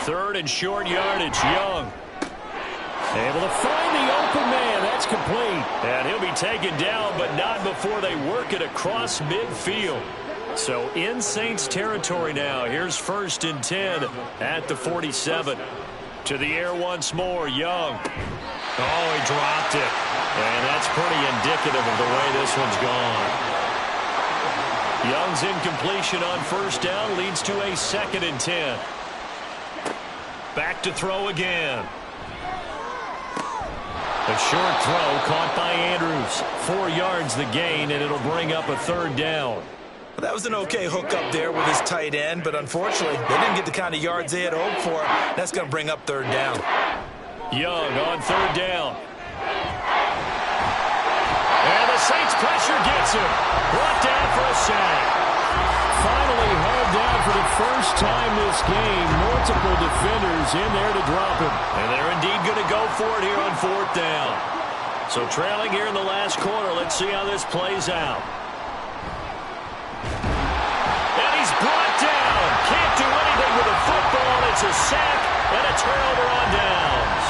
Third and short yardage, Young. Able to find the open man. That's complete. And he'll be taken down, but not before they work it across midfield. So in Saints territory now. Here's 1st and 10 at the 47. To the air once more, Young. Oh, he dropped it. And that's pretty indicative of the way this one's gone. Young's incompletion on 1st down leads to a 2nd and 10. Back to throw again. A short throw caught by Andrews. 4 yards the gain, and it'll bring up a 3rd down.
Well, that was an okay hook up there with his tight end, but unfortunately, they didn't get the kind of yards they had hoped for. That's going to bring up 3rd down.
Young on 3rd down. And the Saints pressure gets him. Brought down for a sack. Finally held down for the first time this game. Multiple defenders in there to drop him. And they're indeed going to go for it here on 4th down. So trailing here in the last quarter. Let's see how this plays out. And he's brought down. Can't do anything with the football. It's a sack and a turnover on downs.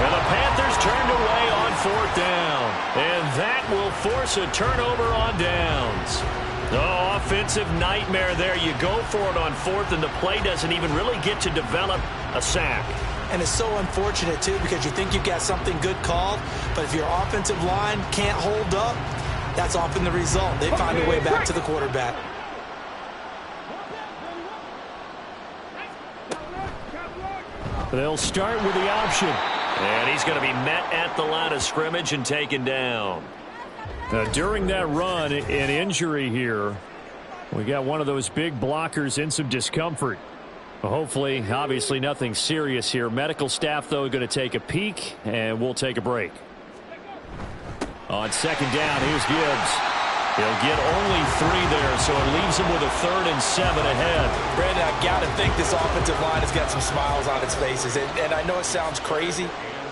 And the Panthers turned away on 4th down. And that will force a turnover on downs. Oh, offensive nightmare there. You go for it on 4th, and the play doesn't even really get to develop a sack.
And it's so unfortunate, too, because you think you've got something good called, but if your offensive line can't hold up, that's often the result. They find a way back to the quarterback.
They'll start with the option. And he's going to be met at the line of scrimmage and taken down. During that run, an injury here. We got one of those big blockers in some discomfort. Hopefully, obviously nothing serious here. Medical staff, though, going to take a peek, and we'll take a break. On 2nd down, here's Gibbs. He'll get only 3 there, so it leaves him with a 3rd and 7 ahead.
Brandon, I got to think this offensive line has got some smiles on its faces. And I know it sounds crazy,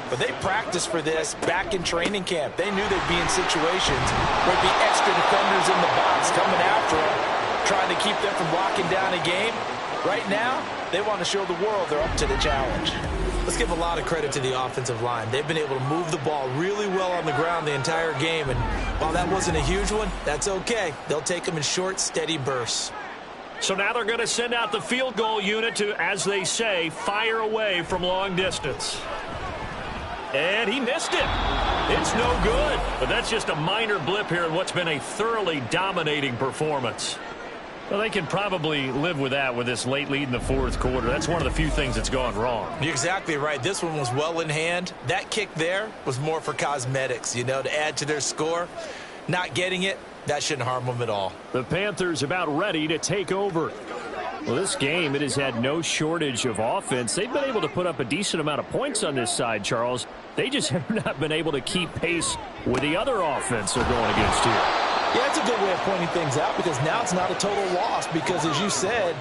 but they practiced for this back in training camp. They knew they'd be in situations where there'd be extra defenders in the box coming after them, trying to keep them from locking down a game. Right now, they want to show the world they're up to the challenge. Let's give a lot of credit to the offensive line. They've been able to move the ball really well on the ground the entire game. And while that wasn't a huge one, that's okay. They'll take them in short, steady bursts.
So now they're going to send out the field goal unit to, as they say, fire away from long distance. And he missed it. It's no good. But that's just a minor blip here in what's been a thoroughly dominating performance. Well, they can probably live with that with this late lead in the 4th quarter. That's one of the few things that's gone wrong.
You're exactly right. This one was well in hand. That kick there was more for cosmetics, you know, to add to their score. Not getting it, that shouldn't harm them at all.
The Panthers about ready to take over. Well, this game, it has had no shortage of offense. They've been able to put up a decent amount of points on this side, Charles. They just have not been able to keep pace with the other offense they're going against here.
Yeah, it's a good way of pointing things out because now it's not a total loss because, as you said,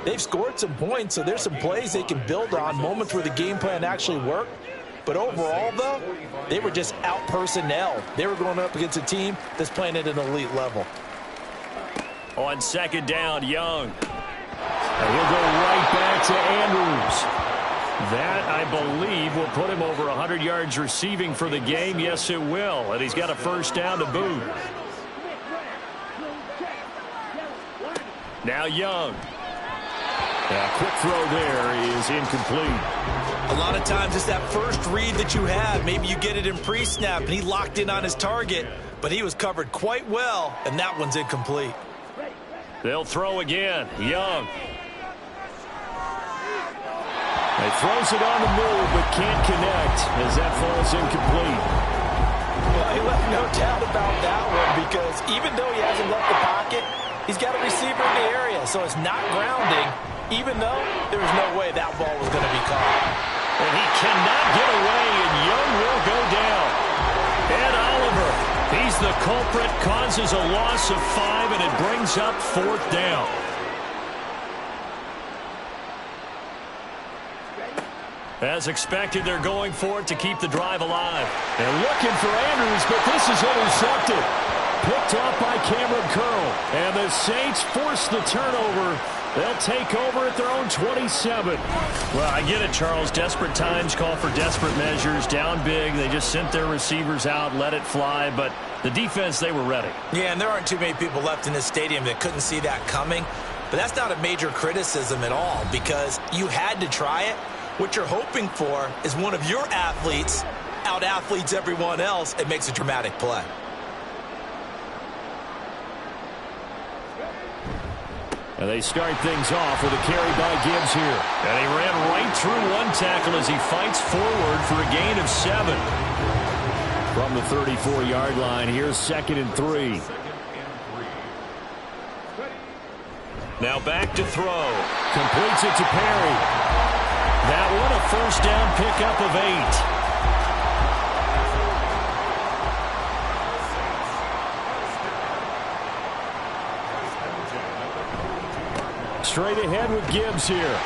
they've scored some points, so there's some plays they can build on, moments where the game plan actually worked. But overall, though, they were just out-personnel. They were going up against a team that's playing at an elite level.
On 2nd down, Young. And he'll go right back to Andrews. That, I believe, will put him over 100 yards receiving for the game. Yes, it will. And he's got a 1st down to boot. Now Young. A quick throw there is incomplete.
A lot of times it's that first read that you have. Maybe you get it in pre-snap, and he locked in on his target, but he was covered quite well, and that one's incomplete.
They'll throw again. Young. He throws it on the move, but can't connect as that falls incomplete.
Well, he left no doubt about that one because even though he hasn't left the pocket, he's got a receiver in the area, so it's not grounding, even though there was no way that ball was going to be caught.
And he cannot get away, and Young will go down. Ed Oliver, he's the culprit, causes a loss of 5, and it brings up 4th down.
As expected, they're going for it to keep the drive alive.
They're looking for Andrews, but this is intercepted. Picked off by Cameron Curl. And the Saints force the turnover. They'll take over at their own 27.
Well, I get it, Charles. Desperate times call for desperate measures. Down big. They just sent their receivers out, let it fly. But the defense, they were ready.
Yeah, and there aren't too many people left in this stadium that couldn't see that coming. But that's not a major criticism at all because you had to try it. What you're hoping for is one of your athletes out-athletes everyone else and makes a dramatic play.
And they start things off with a carry by Gibbs here.
And he ran right through one tackle as he fights forward for a gain of 7.
From the 34-yard line, here's 2nd and 3.
Now back to throw.
Completes it to Perry.
That one a first down pickup of 8.
Straight ahead with Gibbs here.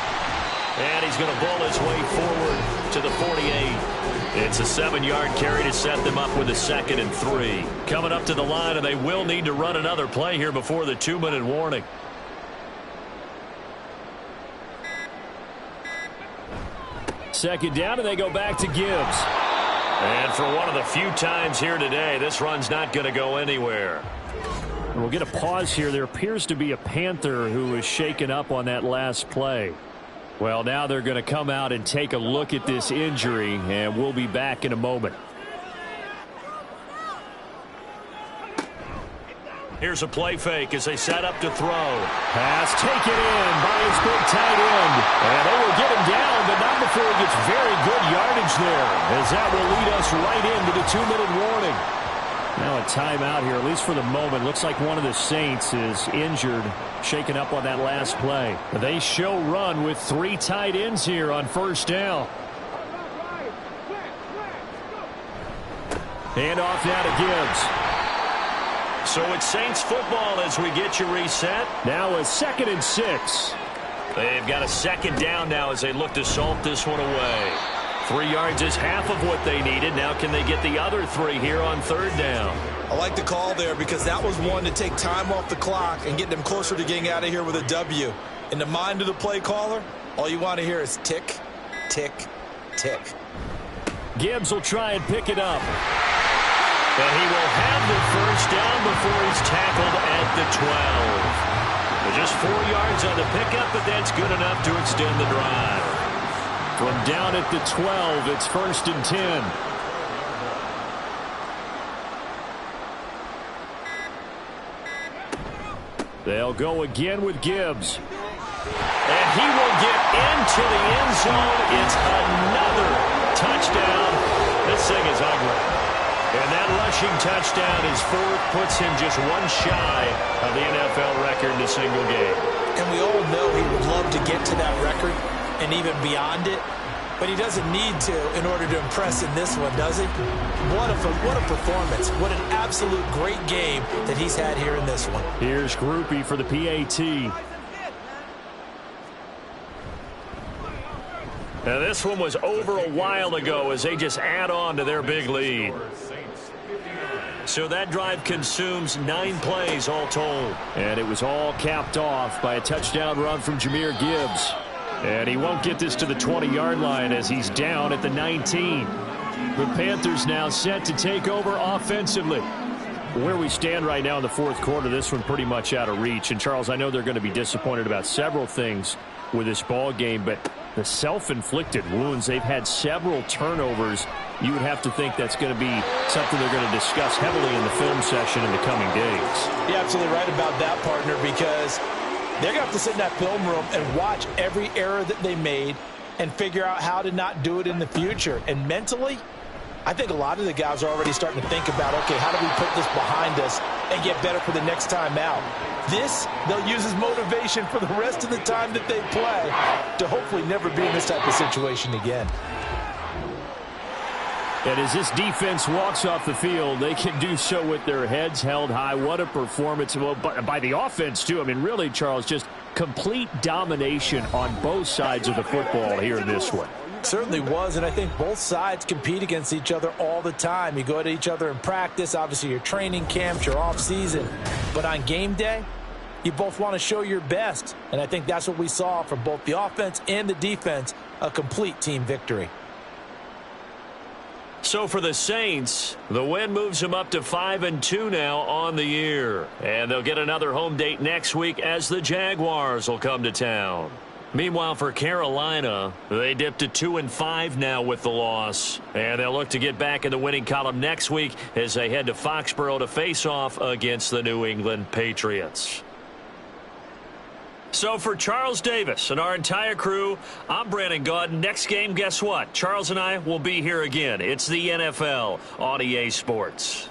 And he's going to bull his way forward to the 48. It's a 7-yard carry to set them up with a 2nd and 3. Coming up to the line, and they will need to run another play here before the 2-minute warning.
Second down, and they go back to Gibbs.
And for one of the few times here today, this run's not going to go anywhere.
We'll get a pause here. There appears to be a Panther who was shaken up on that last play. Well, now they're going to come out and take a look at this injury, and we'll be back in a moment.
Here's a play fake as they set up to throw.
Pass taken in by his big tight end. And they will get him down, but not before he gets very good yardage there, as that will lead us right into the 2-minute warning. Now a timeout here, at least for the moment. Looks like one of the Saints is injured, shaken up on that last play. They show run with 3 tight ends here on first down. Hand off now to Gibbs.
So it's Saints football as we get you reset.
Now a 2nd and 6.
They've got a 2nd down now as they look to salt this one away. 3 yards is half of what they needed. Now can they get the other 3 here on 3rd down?
I like the call there because that was one to take time off the clock and get them closer to getting out of here with a W. In the mind of the play caller, all you want to hear is tick, tick, tick.
Gibbs will try and pick it up.
And he will have the first down before he's tackled at the 12. Just 4 yards on the pickup, but that's good enough to extend the drive.
From down at the 12, it's 1st and 10. They'll go again with Gibbs.
And he will get into the end zone. It's another touchdown. This thing is ugly. And that rushing touchdown is 4th, puts him just 1 shy of the NFL record in a single game.
And we all know he would love to get to that record and even beyond it, but he doesn't need to in order to impress in this one, does he? What a performance. What an absolute great game that he's had here in this one.
Here's Groupie for the PAT.
Now this one was over a while ago as they just add on to their big lead. So that drive consumes 9 plays all told.
And it was all capped off by a touchdown run from Jahmyr Gibbs. And he won't get this to the 20-yard line as he's down at the 19. The Panthers now set to take over offensively. Where we stand right now in the 4th quarter, this one pretty much out of reach. And, Charles, I know they're going to be disappointed about several things with this ball game, but the self-inflicted wounds, they've had several turnovers. You would have to think that's going to be something they're going to discuss heavily in the film session in the coming days.
You're absolutely right about that, partner, because they're going to have to sit in that film room and watch every error that they made and figure out how to not do it in the future. And mentally, I think a lot of the guys are already starting to think about, okay, how do we put this behind us and get better for the next time out? This, they'll use as motivation for the rest of the time that they play to hopefully never be in this type of situation again.
And as this defense walks off the field, they can do so with their heads held high. What a performance by the offense, too. I mean, really, Charles, just complete domination on both sides of the football here in this one.
Certainly was, and I think both sides compete against each other all the time. You go to each other in practice, obviously your training camps, your off-season. But on game day, you both want to show your best. And I think that's what we saw from both the offense and the defense, a complete team victory.
So for the Saints, the win moves them up to 5-2 now on the year. And they'll get another home date next week as the Jaguars will come to town. Meanwhile, for Carolina, they dipped to 2-5 now with the loss. And they'll look to get back in the winning column next week as they head to Foxborough to face off against the New England Patriots. So for Charles Davis and our entire crew, I'm Brandon Gaudin. Next game, guess what? Charles and I will be here again. It's the NFL on EA Sports.